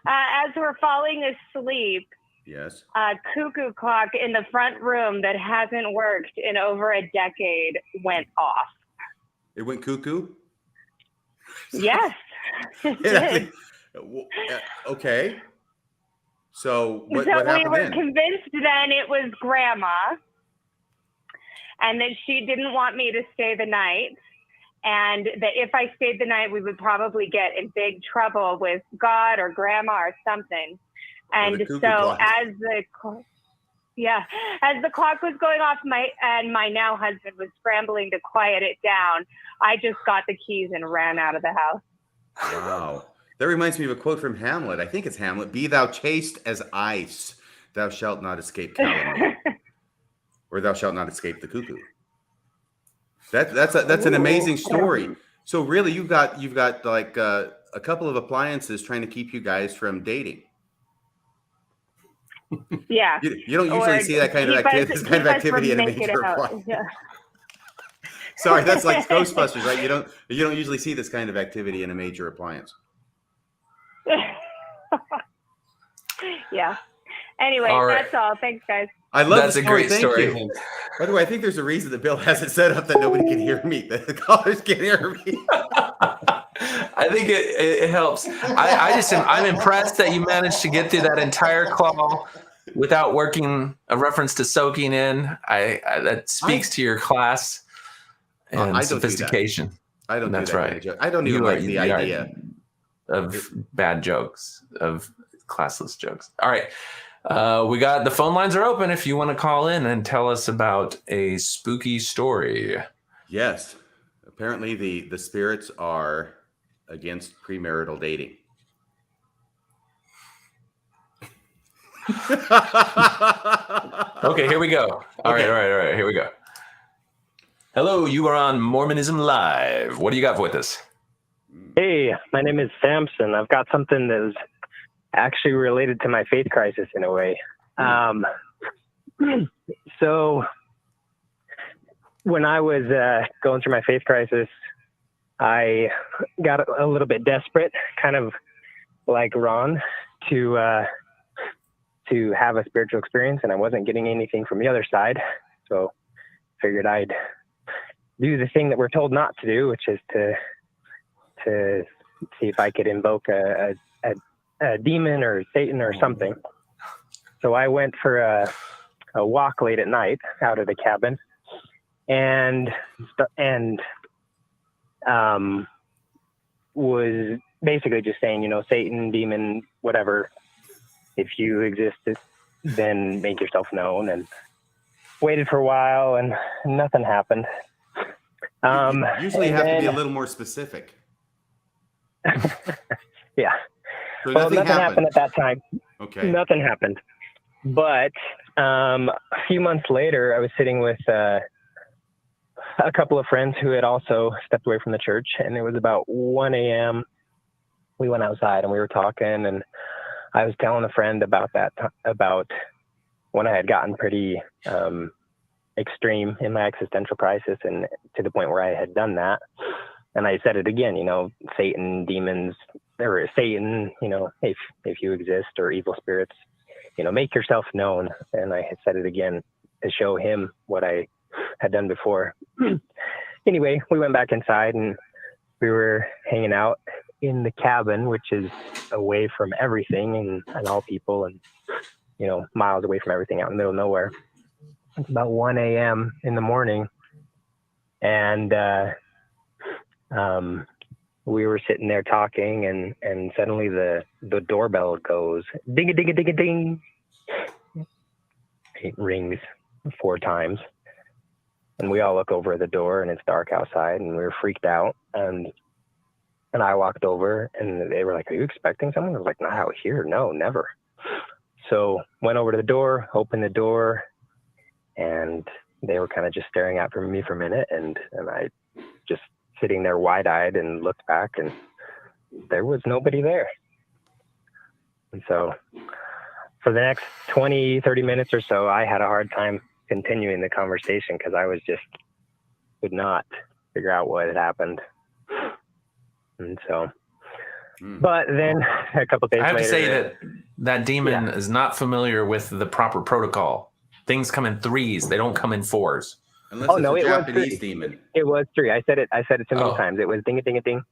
[SPEAKER 8] As we're falling asleep,
[SPEAKER 1] yes,
[SPEAKER 8] a cuckoo clock in the front room that hasn't worked in over a decade went off.
[SPEAKER 1] It went cuckoo?
[SPEAKER 8] Yes.
[SPEAKER 1] Okay. So what
[SPEAKER 8] we
[SPEAKER 1] happened
[SPEAKER 8] were
[SPEAKER 1] then?
[SPEAKER 8] convinced then it was Grandma, and that she didn't want me to stay the night. And that if I stayed the night, we would probably get in big trouble with God or Grandma or something. And so
[SPEAKER 1] clock.
[SPEAKER 8] as the clock was going off, my now husband was scrambling to quiet it down, I just got the keys and ran out of the house.
[SPEAKER 1] Wow. That reminds me of a quote from Hamlet. I think it's Hamlet. Be thou chaste as ice, thou shalt not escape calumny. Or thou shalt not escape the cuckoo. That's an amazing story. So really, you've got like a couple of appliances trying to keep you guys from dating.
[SPEAKER 8] Yeah.
[SPEAKER 1] You don't usually see that kind of activity in a major appliance.
[SPEAKER 8] Yeah.
[SPEAKER 1] Sorry, that's like Ghostbusters, right? You don't usually see this kind of activity in a major appliance.
[SPEAKER 8] Yeah. Anyway, That's all. Thanks, guys.
[SPEAKER 1] I love
[SPEAKER 2] that's
[SPEAKER 1] the story.
[SPEAKER 2] a great
[SPEAKER 1] Thank
[SPEAKER 2] story.
[SPEAKER 1] you. By the way, I think there's a reason that Bill has it set up that nobody can hear me. The callers can't hear me.
[SPEAKER 2] I think it helps. I'm impressed that you managed to get through that entire call without working a reference to soaking in. That speaks to your class and sophistication.
[SPEAKER 1] I don't.
[SPEAKER 2] That's
[SPEAKER 1] do that
[SPEAKER 2] right.
[SPEAKER 1] kind of joke. I don't even like the idea
[SPEAKER 2] of bad jokes, of classless jokes. All right. We got the phone lines are open if you want to call in and tell us about a spooky story.
[SPEAKER 1] Yes. Apparently the spirits are against premarital dating.
[SPEAKER 2] Okay, here we go. All right. Here we go. Hello, you are on Mormonism Live. What do you got with us?
[SPEAKER 9] Hey, my name is Samson. I've got something that was actually related to my faith crisis in a way. So when I was going through my faith crisis, I got a little bit desperate, kind of like Ron, to have a spiritual experience, and I wasn't getting anything from the other side. So figured I'd do the thing that we're told not to do, which is to see if I could invoke a demon or Satan or something. So I went for a walk late at night out of the cabin, and was basically just saying, you know, Satan, demon, whatever, if you exist, then make yourself known. And waited for a while, and nothing happened.
[SPEAKER 1] Usually you have to be a little more specific.
[SPEAKER 9] Yeah.
[SPEAKER 1] So
[SPEAKER 9] well, nothing happened at that time.
[SPEAKER 1] Okay.
[SPEAKER 9] Nothing happened. But a few months later, I was sitting with a couple of friends who had also stepped away from the church, and it was about 1 a.m. We went outside and we were talking, and I was telling a friend about about when I had gotten pretty extreme in my existential crisis, and to the point where I had done that. And I said it again, you know, Satan, demons, or Satan, you know, if you exist, or evil spirits, you know, make yourself known. And I had said it again to show him what I had done before. Anyway, we went back inside and we were hanging out in the cabin, which is away from everything and all people, and, you know, miles away from everything, out in the middle of nowhere. It's about 1 a.m. in the morning. And we were sitting there talking, and suddenly the doorbell goes ding a ding a ding a ding. It rings 4 times, and we all look over at the door, and it's dark outside, and we were freaked out. And I walked over, and they were like, "Are you expecting someone?" I was like, "Not out here, no, never." So went over to the door, opened the door, and they were kind of just staring out for me for a minute, and I just sitting there wide-eyed and looked back, and there was nobody there. And so for the next 20, 30 minutes or so, I had a hard time continuing the conversation because I could not figure out what had happened. And so, but then a couple days later,
[SPEAKER 2] I have to say that demon is not familiar with the proper protocol. Things come in 3s; they don't come in 4s.
[SPEAKER 1] Unless it's a Japanese demon.
[SPEAKER 9] It was 3. I said it so many times. It was ding a ding a ding.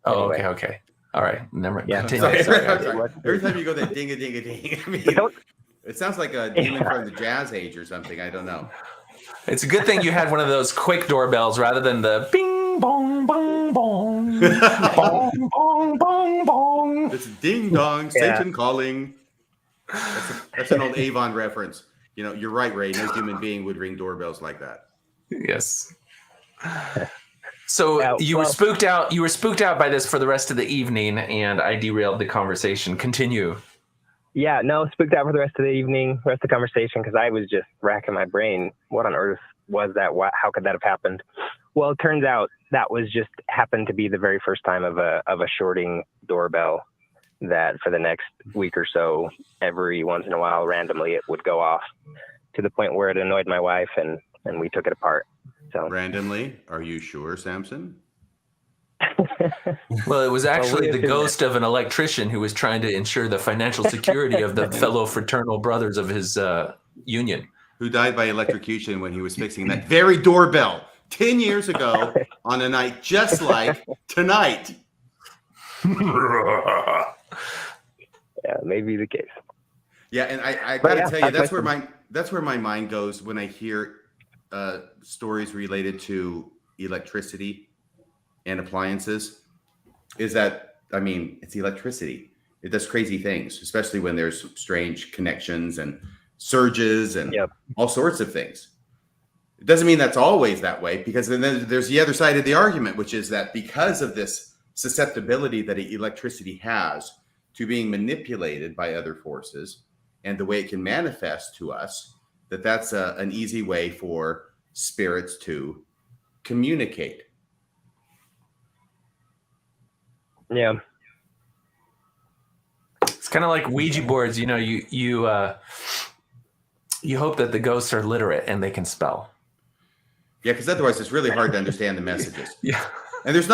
[SPEAKER 2] Oh,
[SPEAKER 9] anyway.
[SPEAKER 2] Okay. All right. Never.
[SPEAKER 9] Yeah.
[SPEAKER 2] Continue.
[SPEAKER 1] Sorry. Every time you go that ding a ding a ding, I mean, it sounds like a demon from the Jazz Age or something. I don't know.
[SPEAKER 2] It's a good thing you had one of those quick doorbells rather than the bing bong bong bong bong bong bong bong.
[SPEAKER 1] It's ding dong, Satan calling. That's an old Avon reference. You know, you're right, Ray. No human being would ring doorbells like that.
[SPEAKER 2] Yes. So you were spooked out. You were spooked out by this for the rest of the evening, and I derailed the conversation. Continue.
[SPEAKER 9] Yeah, no, spooked out for the rest of the evening, rest of the conversation, because I was just racking my brain. What on earth was that? How could that have happened? Well, it turns out that was just happened to be the very first time of a shorting doorbell. That for the next week or so, every once in a while, randomly, it would go off to the point where it annoyed my wife, and we took it apart. So
[SPEAKER 1] randomly, are you sure, Samson?
[SPEAKER 2] Well, it was actually the ghost of an electrician who was trying to ensure the financial security of the fellow fraternal brothers of his union,
[SPEAKER 1] who died by electrocution when he was fixing that very doorbell 10 years ago on a night just like tonight.
[SPEAKER 9] Yeah, maybe the case.
[SPEAKER 1] Yeah, and I gotta tell you, that's where my mind goes when I hear stories related to electricity and appliances. Is that, I mean, it's electricity. It does crazy things, especially when there's strange connections and surges and all sorts of things. It doesn't mean that's always that way, because then there's the other side of the argument, which is that because of this susceptibility that electricity has to being manipulated by other forces and the way it can manifest to us, that's an easy way for spirits to communicate.
[SPEAKER 9] Yeah.
[SPEAKER 2] It's kind of like Ouija boards. You know, you hope that the ghosts are literate and they can spell.
[SPEAKER 1] Yeah, because otherwise it's really hard to understand the messages.
[SPEAKER 2] Yeah.
[SPEAKER 1] And there's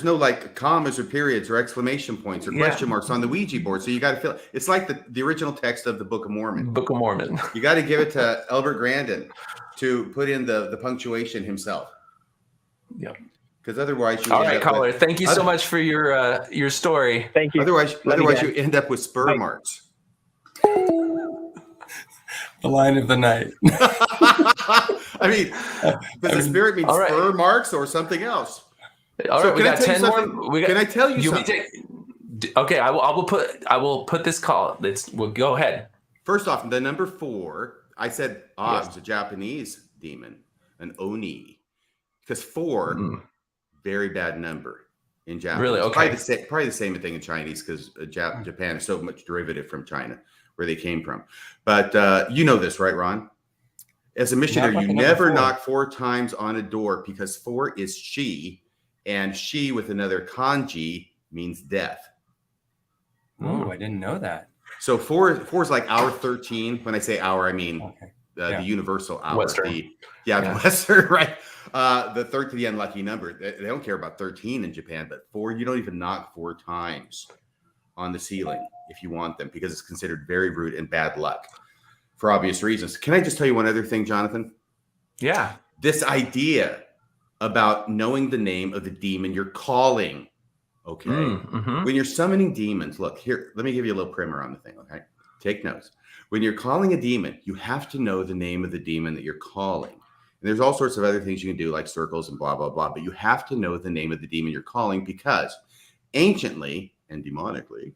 [SPEAKER 1] no like commas or periods or exclamation points or question marks on the Ouija board. So you got to feel it's like the original text of the Book of Mormon.
[SPEAKER 2] Book of Mormon.
[SPEAKER 1] You got to give it to Albert Grandin to put in the punctuation himself.
[SPEAKER 2] Yep.
[SPEAKER 1] Because otherwise, you
[SPEAKER 2] all right, caller. Thank you so much for your story.
[SPEAKER 9] Thank you.
[SPEAKER 1] Otherwise, you end up with spur marks.
[SPEAKER 3] The line of the night.
[SPEAKER 1] I mean, does the spirit mean spur marks or something else?
[SPEAKER 2] All right, we got 10 more.
[SPEAKER 1] Can I tell you something?
[SPEAKER 2] Okay, I will put this call. We'll go ahead.
[SPEAKER 1] First off, the number 4, I said, it was a Japanese demon, an oni, because 4, very bad number in Japanese.
[SPEAKER 2] Really? Okay.
[SPEAKER 1] Probably the same thing in Chinese because Japan is so much derivative from China, where they came from. But you know this, right, Ron? As a missionary, you never knock 4 times on a door because 4 is she, and she with another kanji means death.
[SPEAKER 3] Oh, I didn't know that.
[SPEAKER 1] So 4 is like hour 13. When I say hour, I mean the universal hour.
[SPEAKER 2] Western.
[SPEAKER 1] Western, right? The third to the unlucky number. They don't care about 13 in Japan, but 4, you don't even knock 4 times on the ceiling if you want them because it's considered very rude and bad luck for obvious reasons. Can I just tell you one other thing, Jonathan?
[SPEAKER 2] Yeah.
[SPEAKER 1] This idea about knowing the name of the demon you're calling. Okay. When you're summoning demons, look here, let me give you a little primer on the thing. Okay. Take notes. When you're calling a demon, you have to know the name of the demon that you're calling. And there's all sorts of other things you can do like circles and blah, blah, blah, but you have to know the name of the demon you're calling because anciently and demonically,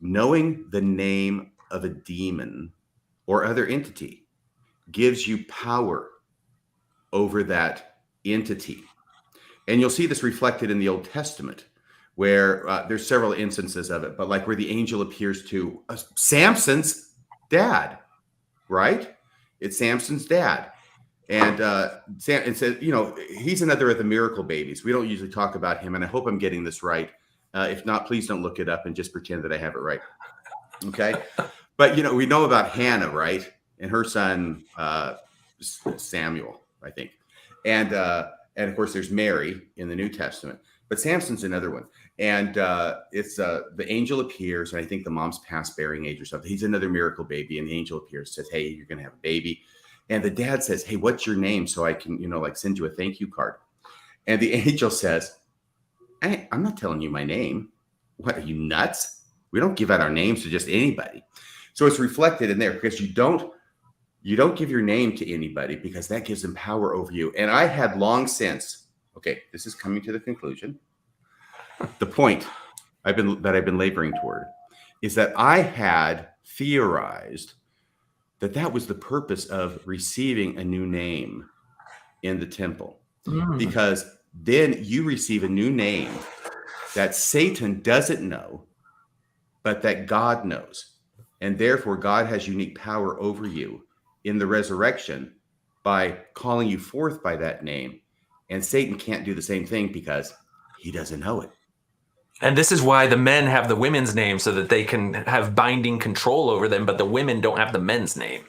[SPEAKER 1] knowing the name of a demon or other entity gives you power over that entity. And you'll see this reflected in the Old Testament, where there's several instances of it, but like where the angel appears to Samson's dad, right? It's Samson's dad. And it says, you know, he's another of the miracle babies. We don't usually talk about him, and I hope I'm getting this right. If not, please don't look it up and just pretend that I have it right. Okay. But, you know, we know about Hannah, right? And her son, Samuel, I think. And of course, there's Mary in the New Testament. But Samson's another one. And it's the angel appears, and I think the mom's past bearing age or something. He's another miracle baby. And the angel appears, says, hey, you're going to have a baby. And the dad says, hey, what's your name? So I can, you know, like send you a thank you card. And the angel says, hey, I'm not telling you my name. What, are you nuts? We don't give out our names to just anybody. So it's reflected in there because you don't give your name to anybody because that gives them power over you. And I had long since, okay, this is coming to the conclusion. The point I've been laboring toward is that I had theorized that was the purpose of receiving a new name in the temple, because then you receive a new name that Satan doesn't know, but that God knows. And therefore, God has unique power over you in the resurrection by calling you forth by that name. And Satan can't do the same thing because he doesn't know it.
[SPEAKER 2] And this is why the men have the women's name so that they can have binding control over them, but the women don't have the men's name.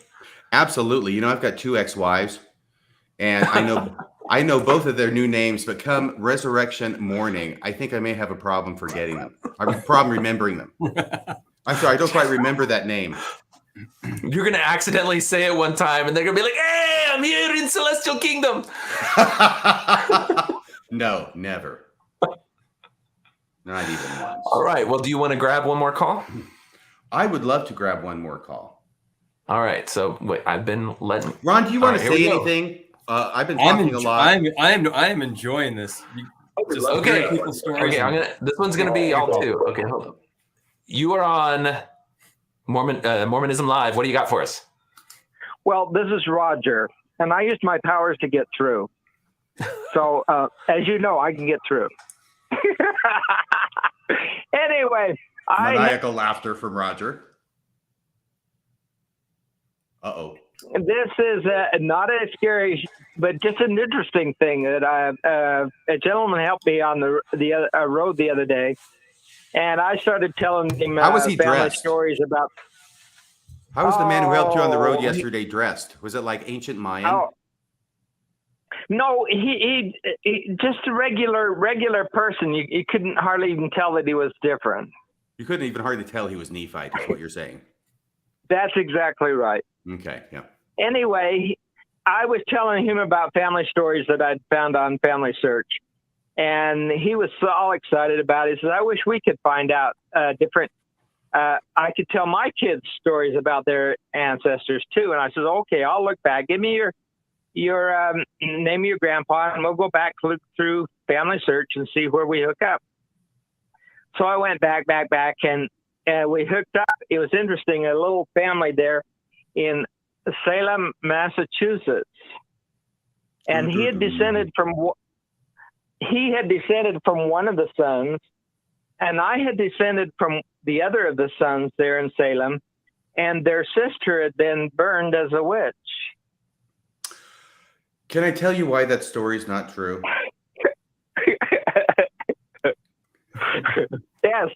[SPEAKER 1] Absolutely. You know, I've got 2 ex-wives, and I know both of their new names, but come resurrection morning, I think I may have a problem forgetting them. I have a problem remembering them. I'm sorry, I don't quite remember that name.
[SPEAKER 2] You're going to accidentally say it one time, and they're going to be like, hey, I'm here in Celestial Kingdom.
[SPEAKER 1] No, never. Not even once.
[SPEAKER 2] All right. Well, do you want to grab one more call?
[SPEAKER 1] I would love to grab one more call.
[SPEAKER 2] All right. So wait, I've been letting
[SPEAKER 1] Ron, do you want to say anything? I've been talking a lot.
[SPEAKER 3] I am enjoying this.
[SPEAKER 2] Okay. Okay. This one's gonna be all too. Okay, hold on. You are on Mormonism Live. What do you got for us?
[SPEAKER 10] Well, this is Roger, and I used my powers to get through. So, as you know, I can get through. Anyway,
[SPEAKER 1] maniacal laughter from Roger. Uh-oh.
[SPEAKER 10] This is not a scary, but just an interesting thing that a gentleman helped me on the road the other day, And I started telling him
[SPEAKER 1] How was he
[SPEAKER 10] family
[SPEAKER 1] dressed?
[SPEAKER 10] stories about.
[SPEAKER 1] How was the man who helped you on the road
[SPEAKER 10] Oh,
[SPEAKER 1] yesterday dressed? Was it like ancient Mayan?
[SPEAKER 10] Oh, no, he just a regular person. You couldn't hardly even tell that he was different.
[SPEAKER 1] You couldn't even hardly tell he was Nephite, is what you're saying.
[SPEAKER 10] That's exactly right.
[SPEAKER 1] Okay, yeah.
[SPEAKER 10] Anyway, I was telling him about family stories that I'd found on Family Search, and he was all excited about it. He said, "I wish we could find out different. I could tell my kids stories about their ancestors too." And I said, "Okay, I'll look back. Give me your name of your grandpa, and we'll go back through Family Search and see where we hook up." So I went back, and we hooked up. It was interesting. A little family there in Salem, Massachusetts, and he had descended from one of the sons, and I had descended from the other of the sons there in Salem, and their sister had been burned as a witch.
[SPEAKER 1] Can I tell you why that story's not true?
[SPEAKER 10] Yes.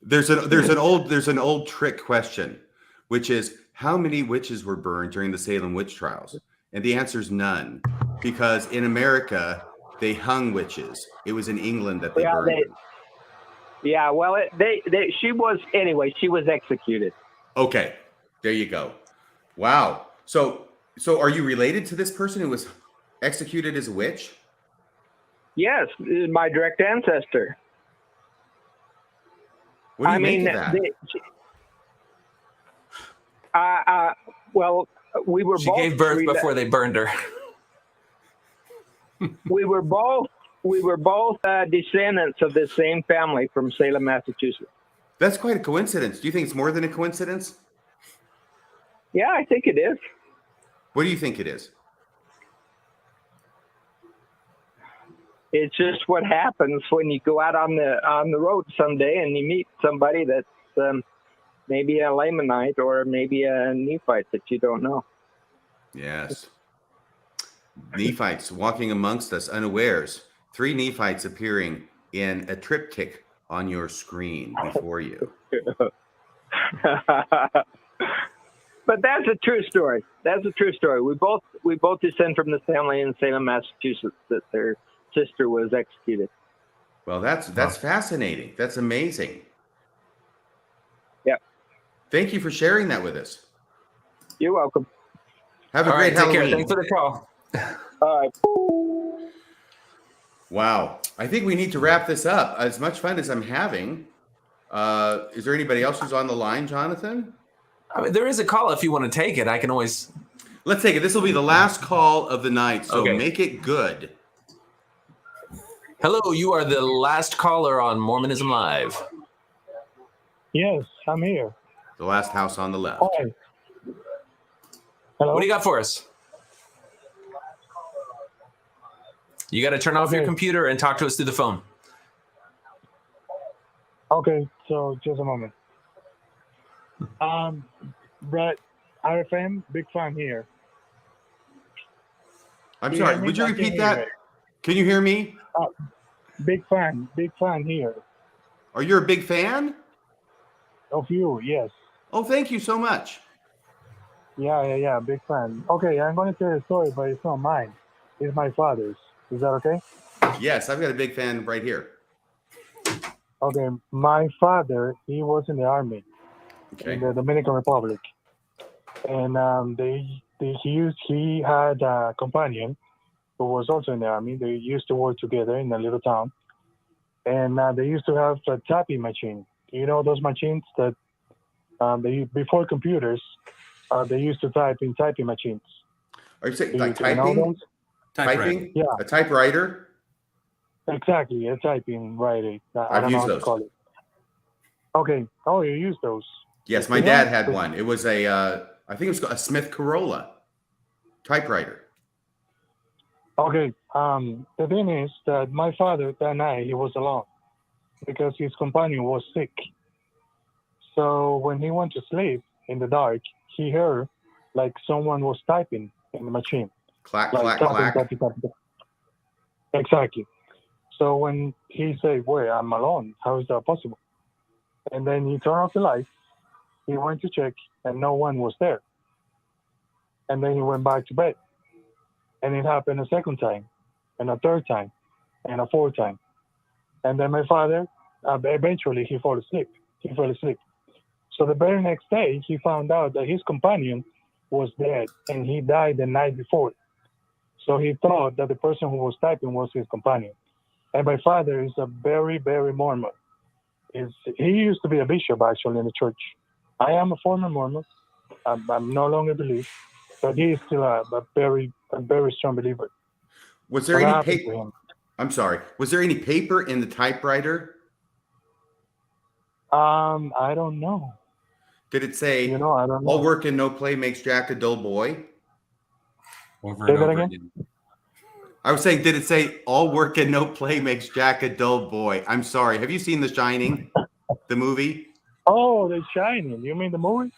[SPEAKER 1] There's an old trick question, which is how many witches were burned during the Salem witch trials? And the answer is none, because in America they hung witches. It was in England that they burned them.
[SPEAKER 10] Yeah, well, she was executed.
[SPEAKER 1] Okay, there you go. Wow. So are you related to this person who was executed as a witch?
[SPEAKER 10] Yes, my direct ancestor.
[SPEAKER 1] What do you make of
[SPEAKER 10] that? Well, we were
[SPEAKER 2] She
[SPEAKER 10] both.
[SPEAKER 2] gave birth before they burned her.
[SPEAKER 10] We were both descendants of the same family from Salem, Massachusetts.
[SPEAKER 1] That's quite a coincidence. Do you think it's more than a coincidence?
[SPEAKER 10] Yeah, I think it is.
[SPEAKER 1] What do you think it is?
[SPEAKER 10] It's just what happens when you go out on the road someday and you meet somebody that's maybe a Lamanite or maybe a Nephite that you don't know.
[SPEAKER 1] Yes. Nephites walking amongst us unawares. 3 Nephites appearing in a triptych on your screen before you.
[SPEAKER 10] But that's a true story. We both descend from this family in Salem, Massachusetts, that their sister was executed.
[SPEAKER 1] Well, that's fascinating. That's amazing.
[SPEAKER 10] Yeah.
[SPEAKER 1] Thank you for sharing that with us.
[SPEAKER 10] You're welcome.
[SPEAKER 1] Have a great Halloween.
[SPEAKER 2] Take care. Thanks for the call.
[SPEAKER 10] All right.
[SPEAKER 1] Wow. I think we need to wrap this up. As much fun as I'm having. Is there anybody else who's on the line, Jonathan?
[SPEAKER 2] I mean, there is a call if you want to take it. I can always.
[SPEAKER 1] Let's take it. This will be the last call of the night, so
[SPEAKER 2] Okay.
[SPEAKER 1] Make it good.
[SPEAKER 2] Hello, you are the last caller on Mormonism Live.
[SPEAKER 11] Yes, I'm here.
[SPEAKER 1] The last house on the left.
[SPEAKER 11] Hi. Hello.
[SPEAKER 2] What do you got for us? You got to turn off your computer and talk to us through the phone.
[SPEAKER 11] Okay, so just a moment. Brett, RFM, big fan here.
[SPEAKER 1] I'm
[SPEAKER 11] Can you
[SPEAKER 1] sorry.
[SPEAKER 11] hear me?
[SPEAKER 1] Would you
[SPEAKER 11] I can
[SPEAKER 1] repeat
[SPEAKER 11] hear
[SPEAKER 1] that?
[SPEAKER 11] you.
[SPEAKER 1] Can you hear me?
[SPEAKER 11] Big fan here.
[SPEAKER 1] Are you a big fan?
[SPEAKER 11] Of you, yes.
[SPEAKER 1] Oh, thank you so much.
[SPEAKER 11] Yeah, big fan. Okay, I'm going to tell a story, but it's not mine. It's my father's. Is that okay?
[SPEAKER 1] Yes, I've got a big fan right here.
[SPEAKER 11] Okay, my father, he was in the army in the Dominican Republic, and he had a companion who was also in the army. They used to work together in a little town, and they used to have a typing machine. You know those machines that before computers, they used to type in typing machines.
[SPEAKER 1] Are you saying like
[SPEAKER 11] You know
[SPEAKER 1] typing?
[SPEAKER 11] those?
[SPEAKER 1] Typing?
[SPEAKER 11] Yeah.
[SPEAKER 1] A typewriter?
[SPEAKER 11] Exactly, a typing writer. I
[SPEAKER 1] I've
[SPEAKER 11] don't know
[SPEAKER 1] used
[SPEAKER 11] how to
[SPEAKER 1] those.
[SPEAKER 11] call it. Okay. Oh, you use those?
[SPEAKER 1] Yes, my dad had one. It was I think it was a Smith Corolla typewriter.
[SPEAKER 11] Okay. The thing is that my father that night he was alone because his companion was sick. So when he went to sleep in the dark, he heard like someone was typing in the machine.
[SPEAKER 1] Clack,
[SPEAKER 11] Like
[SPEAKER 1] clack, clack.
[SPEAKER 11] Typing. Exactly. So when he said, "Wait, I'm alone. How is that possible?" And then he turned off the lights. He went to check, and no one was there. And then he went back to bed. And it happened a second time, and a third time, and a fourth time. And then my father, eventually, he fell asleep. So the very next day, he found out that his companion was dead, and he died the night before. So he thought that the person who was typing was his companion. And my father is a very, very Mormon. He used to be a bishop, actually, in the church. I am a former Mormon. I'm no longer believed, but he is still a very strong believer.
[SPEAKER 1] Was there any paper? I'm sorry. Was there any paper in the typewriter?
[SPEAKER 11] I don't know.
[SPEAKER 1] Did it say,
[SPEAKER 11] I don't know.
[SPEAKER 1] "All work and no play makes Jack a dull boy"?
[SPEAKER 3] Over
[SPEAKER 11] Say
[SPEAKER 3] and
[SPEAKER 11] that
[SPEAKER 3] over
[SPEAKER 11] again?
[SPEAKER 1] I was saying, did it say, "All work and no play makes Jack a dull boy"? I'm sorry. Have you seen The Shining, the movie?
[SPEAKER 11] Oh, The Shining. You mean the movie?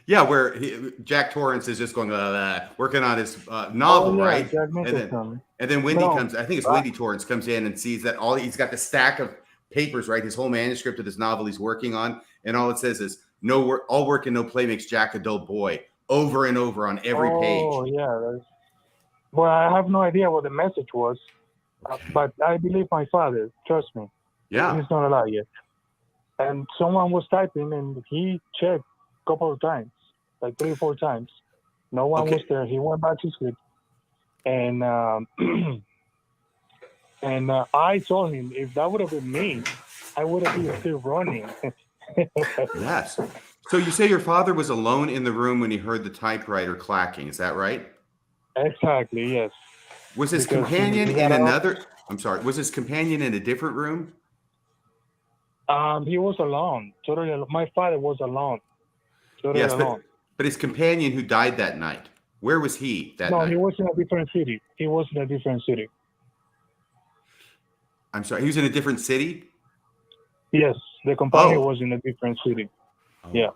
[SPEAKER 1] Yeah, where Jack Torrance is just going working on his novel,
[SPEAKER 11] yeah,
[SPEAKER 1] right?
[SPEAKER 11] Jack
[SPEAKER 1] And
[SPEAKER 11] Nicholson.
[SPEAKER 1] then Wendy comes. I think it's Wendy Torrance comes in and sees that he's got the stack of papers, right? His whole manuscript of this novel he's working on, and all it says is "No work, all work and no play makes Jack a dull boy," over and over on every page.
[SPEAKER 11] Oh, yeah. Well, I have no idea what the message was, but I believe my father. Trust me.
[SPEAKER 1] Yeah.
[SPEAKER 11] He's not alive yet. And someone was typing, and he checked a couple of times, like 3 or 4 times. No one was there. He went back to sleep. And I told him, if that would have been me, I would have been still running.
[SPEAKER 1] Yes. So you say your father was alone in the room when he heard the typewriter clacking. Is that right?
[SPEAKER 11] Exactly, yes.
[SPEAKER 1] Was his
[SPEAKER 11] Because
[SPEAKER 1] companion
[SPEAKER 11] he
[SPEAKER 1] in
[SPEAKER 11] got
[SPEAKER 1] another? I'm sorry. Was his companion in a different room?
[SPEAKER 11] He was alone. Totally alone. My father was alone. Totally alone.
[SPEAKER 1] But his companion who died that night, where was he that night?
[SPEAKER 11] No, he was in a different city.
[SPEAKER 1] I'm sorry. He was in a different city?
[SPEAKER 11] Yes, the companion was in a different city.
[SPEAKER 1] Oh.
[SPEAKER 11] Yeah.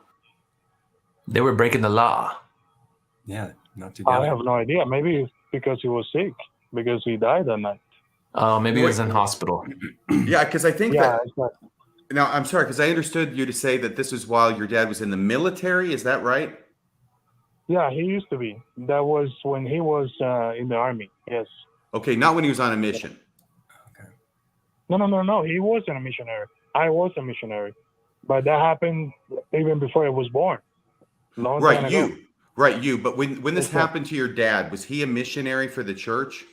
[SPEAKER 2] They were breaking the law.
[SPEAKER 3] Yeah, not together.
[SPEAKER 11] I have no idea. Maybe it's because he was sick, because he died that night.
[SPEAKER 2] Oh, maybe he was in hospital.
[SPEAKER 1] Yeah, because I think that.
[SPEAKER 11] Exactly.
[SPEAKER 1] Now, I'm sorry, because I understood you to say that this is while your dad was in the military. Is that right?
[SPEAKER 11] Yeah, he used to be. That was when he was in the army. Yes.
[SPEAKER 1] Okay, not when he was on a mission.
[SPEAKER 3] Okay.
[SPEAKER 11] No. He wasn't a missionary. I was a missionary, but that happened even before I was born. Long time ago.
[SPEAKER 1] You. But when this happened to your dad, was he a missionary for the church?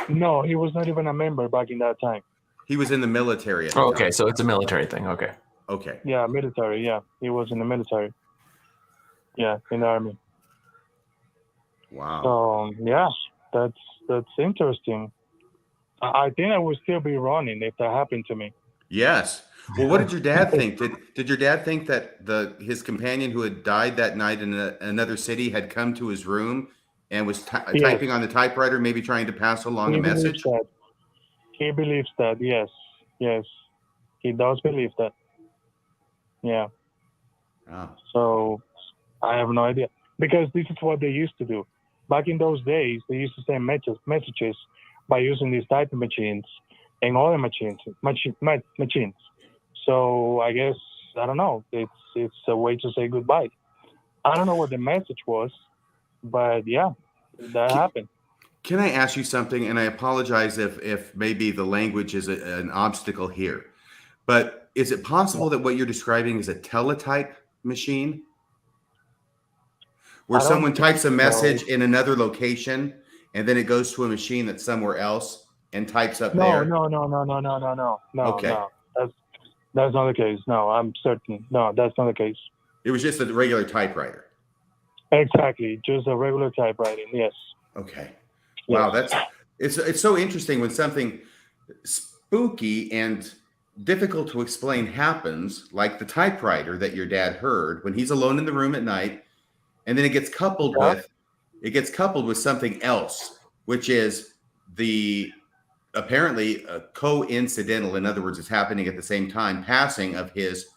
[SPEAKER 11] No, he was not even a member back in that time.
[SPEAKER 1] He was in the military at the time.
[SPEAKER 2] Okay, so it's a military thing. Okay.
[SPEAKER 11] Yeah, military. Yeah, he was in the military. Yeah, in the army.
[SPEAKER 1] Wow.
[SPEAKER 11] So yeah, that's interesting. I think I would still be running if that happened to me.
[SPEAKER 1] Yes. Well, what did your dad think? Did your dad think that his companion who had died that night in another city had come to his room and was typing on the typewriter, maybe trying to pass along a message?
[SPEAKER 11] He believes that. Yes, he does believe that. Yeah.
[SPEAKER 1] Oh.
[SPEAKER 11] So I have no idea, because this is what they used to do. Back in those days, they used to send messages by using these typing machines and other machines. So I guess, I don't know, it's a way to say goodbye. I don't know what the message was, but yeah, that happened.
[SPEAKER 1] Can I ask you something? And I apologize if maybe the language is an obstacle here, but is it possible that what you're describing is a teletype machine? Where someone types a message in another location and then it goes to a machine that's somewhere else and types up there?
[SPEAKER 11] No.
[SPEAKER 1] Okay.
[SPEAKER 11] No. That's not the case. No, I'm certain. No, that's not the case.
[SPEAKER 1] It was just a regular typewriter.
[SPEAKER 11] Exactly. Just a regular typewriting. Yes.
[SPEAKER 1] Okay. Wow. It's so interesting when something spooky and difficult to explain happens, like the typewriter that your dad heard when he's alone in the room at night. And then it gets coupled with something else, which is apparently coincidental. In other words, it's happening at the same time, passing of his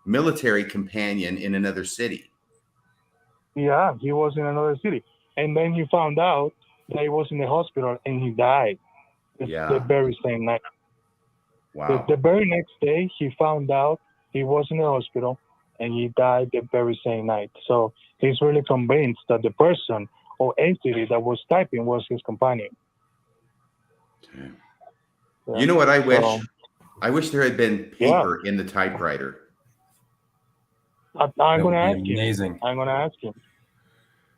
[SPEAKER 1] military companion in another city.
[SPEAKER 11] Yeah, he was in another city. And then he found out that he was in the hospital and he died the very same night.
[SPEAKER 1] Wow.
[SPEAKER 11] The very next day, he found out he was in the hospital and he died the very same night. So he's really convinced that the person or entity that was typing was his companion.
[SPEAKER 1] Okay.
[SPEAKER 11] Yeah.
[SPEAKER 1] You know what I wish? I wish there had been paper in the typewriter.
[SPEAKER 11] I'm going to ask
[SPEAKER 3] amazing.
[SPEAKER 11] him. I'm going to ask him.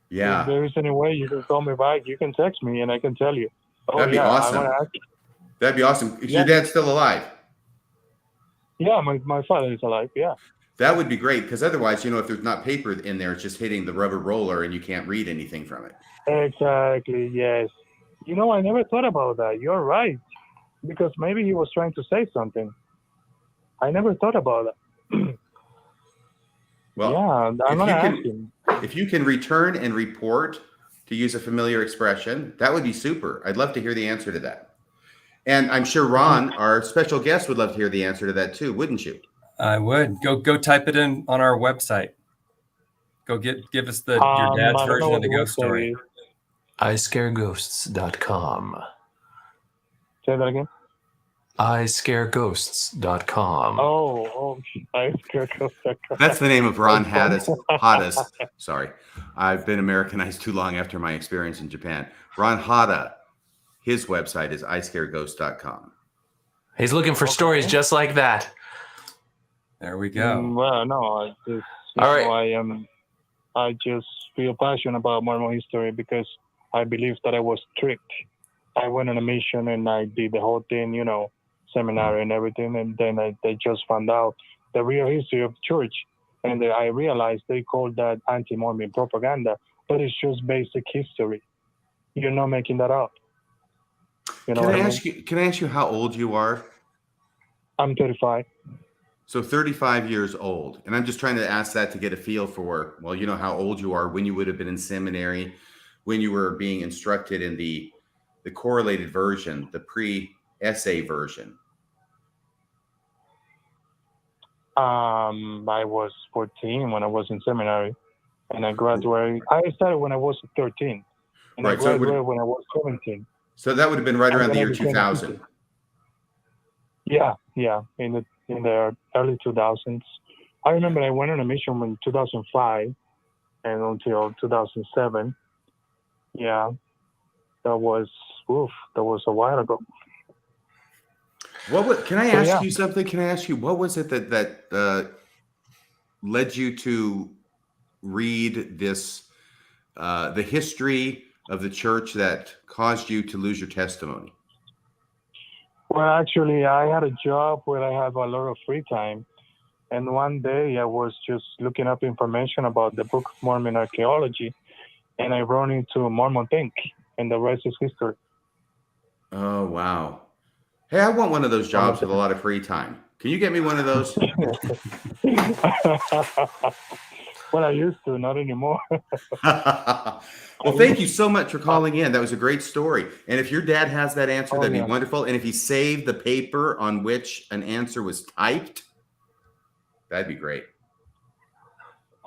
[SPEAKER 1] Yeah.
[SPEAKER 11] If there is any way you can call me back, you can text me and I can tell you. Oh,
[SPEAKER 1] That'd be awesome.
[SPEAKER 11] I'm going to ask him.
[SPEAKER 1] That'd be awesome. Is your dad still alive?
[SPEAKER 11] Yeah, my father is alive. Yeah.
[SPEAKER 1] That would be great, because otherwise, if there's not paper in there, it's just hitting the rubber roller and you can't read anything from it.
[SPEAKER 11] Exactly. Yes. I never thought about that. You're right. Because maybe he was trying to say something. I never thought about that.
[SPEAKER 1] Well,
[SPEAKER 11] yeah, I'm going to ask him.
[SPEAKER 1] If you can return and report, to use a familiar expression, that would be super. I'd love to hear the answer to that. And I'm sure Ron, our special guest, would love to hear the answer to that too, wouldn't you?
[SPEAKER 3] I would. Go type it in on our website. Go give us your dad's version of the ghost story.
[SPEAKER 2] IScareGhosts.com.
[SPEAKER 11] Say that again.
[SPEAKER 2] IScareGhosts.com.
[SPEAKER 11] Oh, IScareGhosts.com.
[SPEAKER 1] That's the name of Ron Hada's. Sorry, I've been Americanized too long after my experience in Japan. Ron Hada, his website is IScareGhosts.com.
[SPEAKER 2] He's looking for stories just like that.
[SPEAKER 3] There we go.
[SPEAKER 11] Well, no, I just feel passionate about Mormon history because I believe that I was tricked. I went on a mission and I did the whole thing, seminary and everything, and then I just found out the real history of the church, and I realized they called that anti-Mormon propaganda, but it's just basic history. You're not making that up.
[SPEAKER 1] Can I ask you how old you are?
[SPEAKER 11] I'm 35.
[SPEAKER 1] So 35 years old. And I'm just trying to ask that to get a feel for, how old you are, when you would have been in seminary, when you were being instructed in the correlated version, the pre-essay version.
[SPEAKER 11] I was 14 when I was in seminary, and I graduated. I started when I was 13, and I graduated when I was 17.
[SPEAKER 1] So that would have been right around the year 2000.
[SPEAKER 11] Yeah, in the early 2000s. I remember I went on a mission in 2005 and until 2007. Yeah, that was a while ago.
[SPEAKER 1] Can I ask you something? Can I ask you, what was it that led you to read this, the history of the church that caused you to lose your testimony?
[SPEAKER 11] Well, actually, I had a job where I have a lot of free time. And one day I was just looking up information about the Book of Mormon archaeology, and I run into Mormon Inc, and the rest is history. Oh,
[SPEAKER 1] wow. Hey, I want one of those jobs with a lot of free time. Can you get me one of those?
[SPEAKER 11] Well, I used to, not anymore.
[SPEAKER 1] Well, thank you so much for calling in. That was a great story. And if your dad has that answer, that'd be wonderful. And if he saved the paper on which an answer was typed, that'd be great.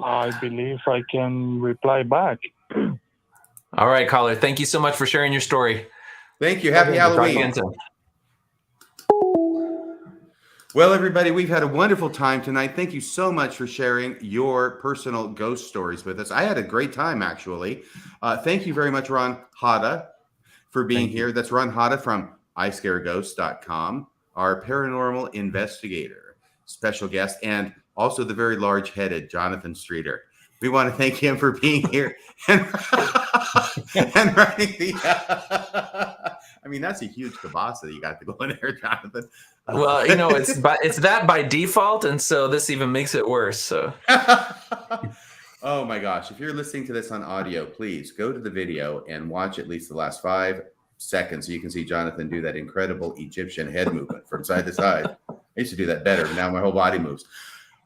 [SPEAKER 11] I believe I can reply back.
[SPEAKER 2] All right, caller. Thank you so much for sharing your story.
[SPEAKER 1] Thank you. Happy Halloween. Well, everybody, we've had a wonderful time tonight. Thank you so much for sharing your personal ghost stories with us. I had a great time, actually. Thank you very much, Ron Hada, for being here. That's Ron Hada from IScareGhosts.com, our paranormal investigator, special guest, and also the very large-headed Jonathan Streeter. We want to thank him for being here and writing the... I mean, that's a huge kielbasa that you got to go in there, Jonathan.
[SPEAKER 2] Well, it's that by default, and so this even makes it worse. So,
[SPEAKER 1] oh my gosh! If you're listening to this on audio, please go to the video and watch at least the last 5 seconds, so you can see Jonathan do that incredible Egyptian head movement from side to side. I used to do that better, but now my whole body moves.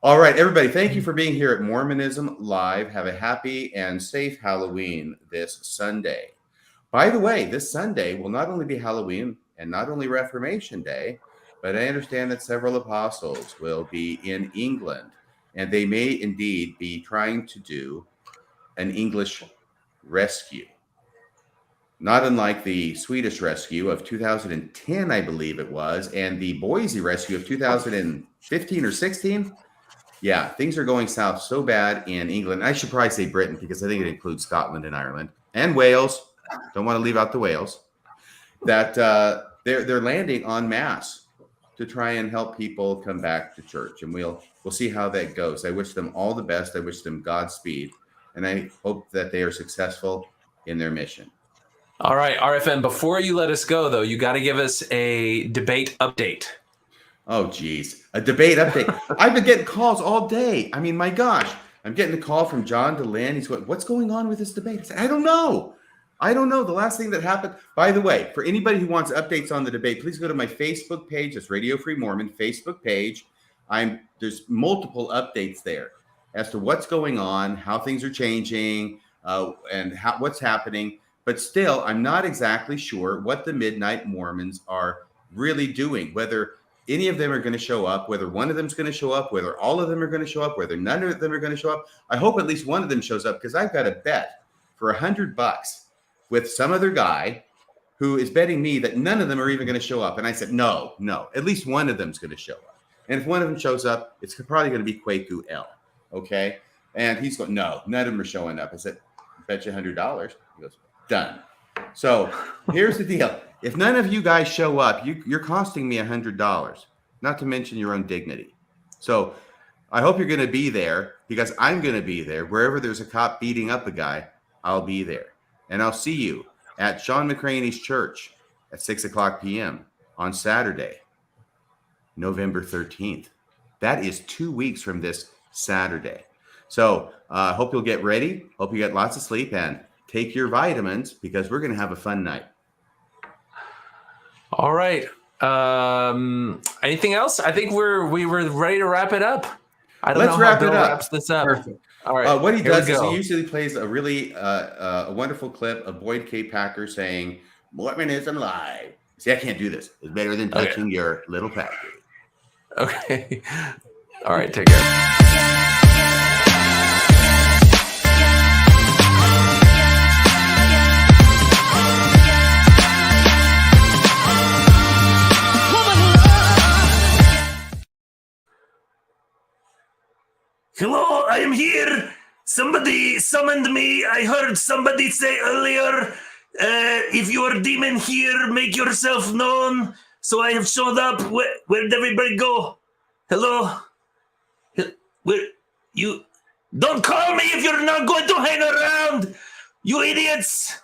[SPEAKER 1] All right, everybody, thank you for being here at Mormonism Live. Have a happy and safe Halloween this Sunday. By the way, this Sunday will not only be Halloween and not only Reformation Day, but I understand that several apostles will be in England, and they may indeed be trying to do an English rescue. not unlike the Swedish rescue of 2010, I believe it was, and the Boise rescue of 2015 or 16. Yeah, things are going south so bad in England. I should probably say Britain because I think it includes Scotland and Ireland and Wales. Don't want to leave out the Wales. That they're landing en masse to try and help people come back to church, and we'll see how that goes. I wish them all the best. I wish them Godspeed, and I hope that they are successful in their mission.
[SPEAKER 2] All right, RFM, before you let us go, though, you got to give us a debate update.
[SPEAKER 1] Oh, geez. A debate update. I've been getting calls all day. I mean, my gosh. I'm getting a call from John DeLynn. He's going, what's going on with this debate? I said, I don't know. The last thing that happened. By the way, for anybody who wants updates on the debate, please go to my Facebook page. It's Radio Free Mormon Facebook page. There's multiple updates there as to what's going on, how things are changing, and what's happening. But still, I'm not exactly sure what the Midnight Mormons are really doing, whether any of them are going to show up, whether one of them is going to show up, whether all of them are going to show up, whether none of them are going to show up. I hope at least one of them shows up because I've got a bet for $100 with some other guy who is betting me that none of them are even going to show up. And I said, no, at least one of them is going to show up. And if one of them shows up, it's probably going to be Kwaku L. Okay. And he's going, no, none of them are showing up. I said, bet you $100. He goes, done. So here's the deal. If none of you guys show up, you're costing me $100, not to mention your own dignity. So I hope you're going to be there because I'm going to be there. Wherever there's a cop beating up a guy, I'll be there. And I'll see you at Sean McCraney's church at 6:00 p.m. on Saturday, November 13th. That is 2 weeks from this Saturday. So I hope you'll get ready. Hope you get lots of sleep and take your vitamins because we're going to have a fun night.
[SPEAKER 2] All right. Anything else? I think we were ready to wrap it up.
[SPEAKER 1] Let's wrap it up.
[SPEAKER 2] Wraps this up.
[SPEAKER 1] Perfect.
[SPEAKER 2] All right.
[SPEAKER 1] What he does is he usually plays a really a wonderful clip of Boyd K. Packer saying, Mormonism live. See, I can't do this. It's better than touching your little Packer.
[SPEAKER 2] Okay. All right. Take care.
[SPEAKER 12] Hello, I am here. Somebody summoned me. I heard somebody say earlier, if you are demon here, make yourself known. So I have showed up. Where did everybody go? Hello? Where you? Don't call me if you're not going to hang around, you idiots.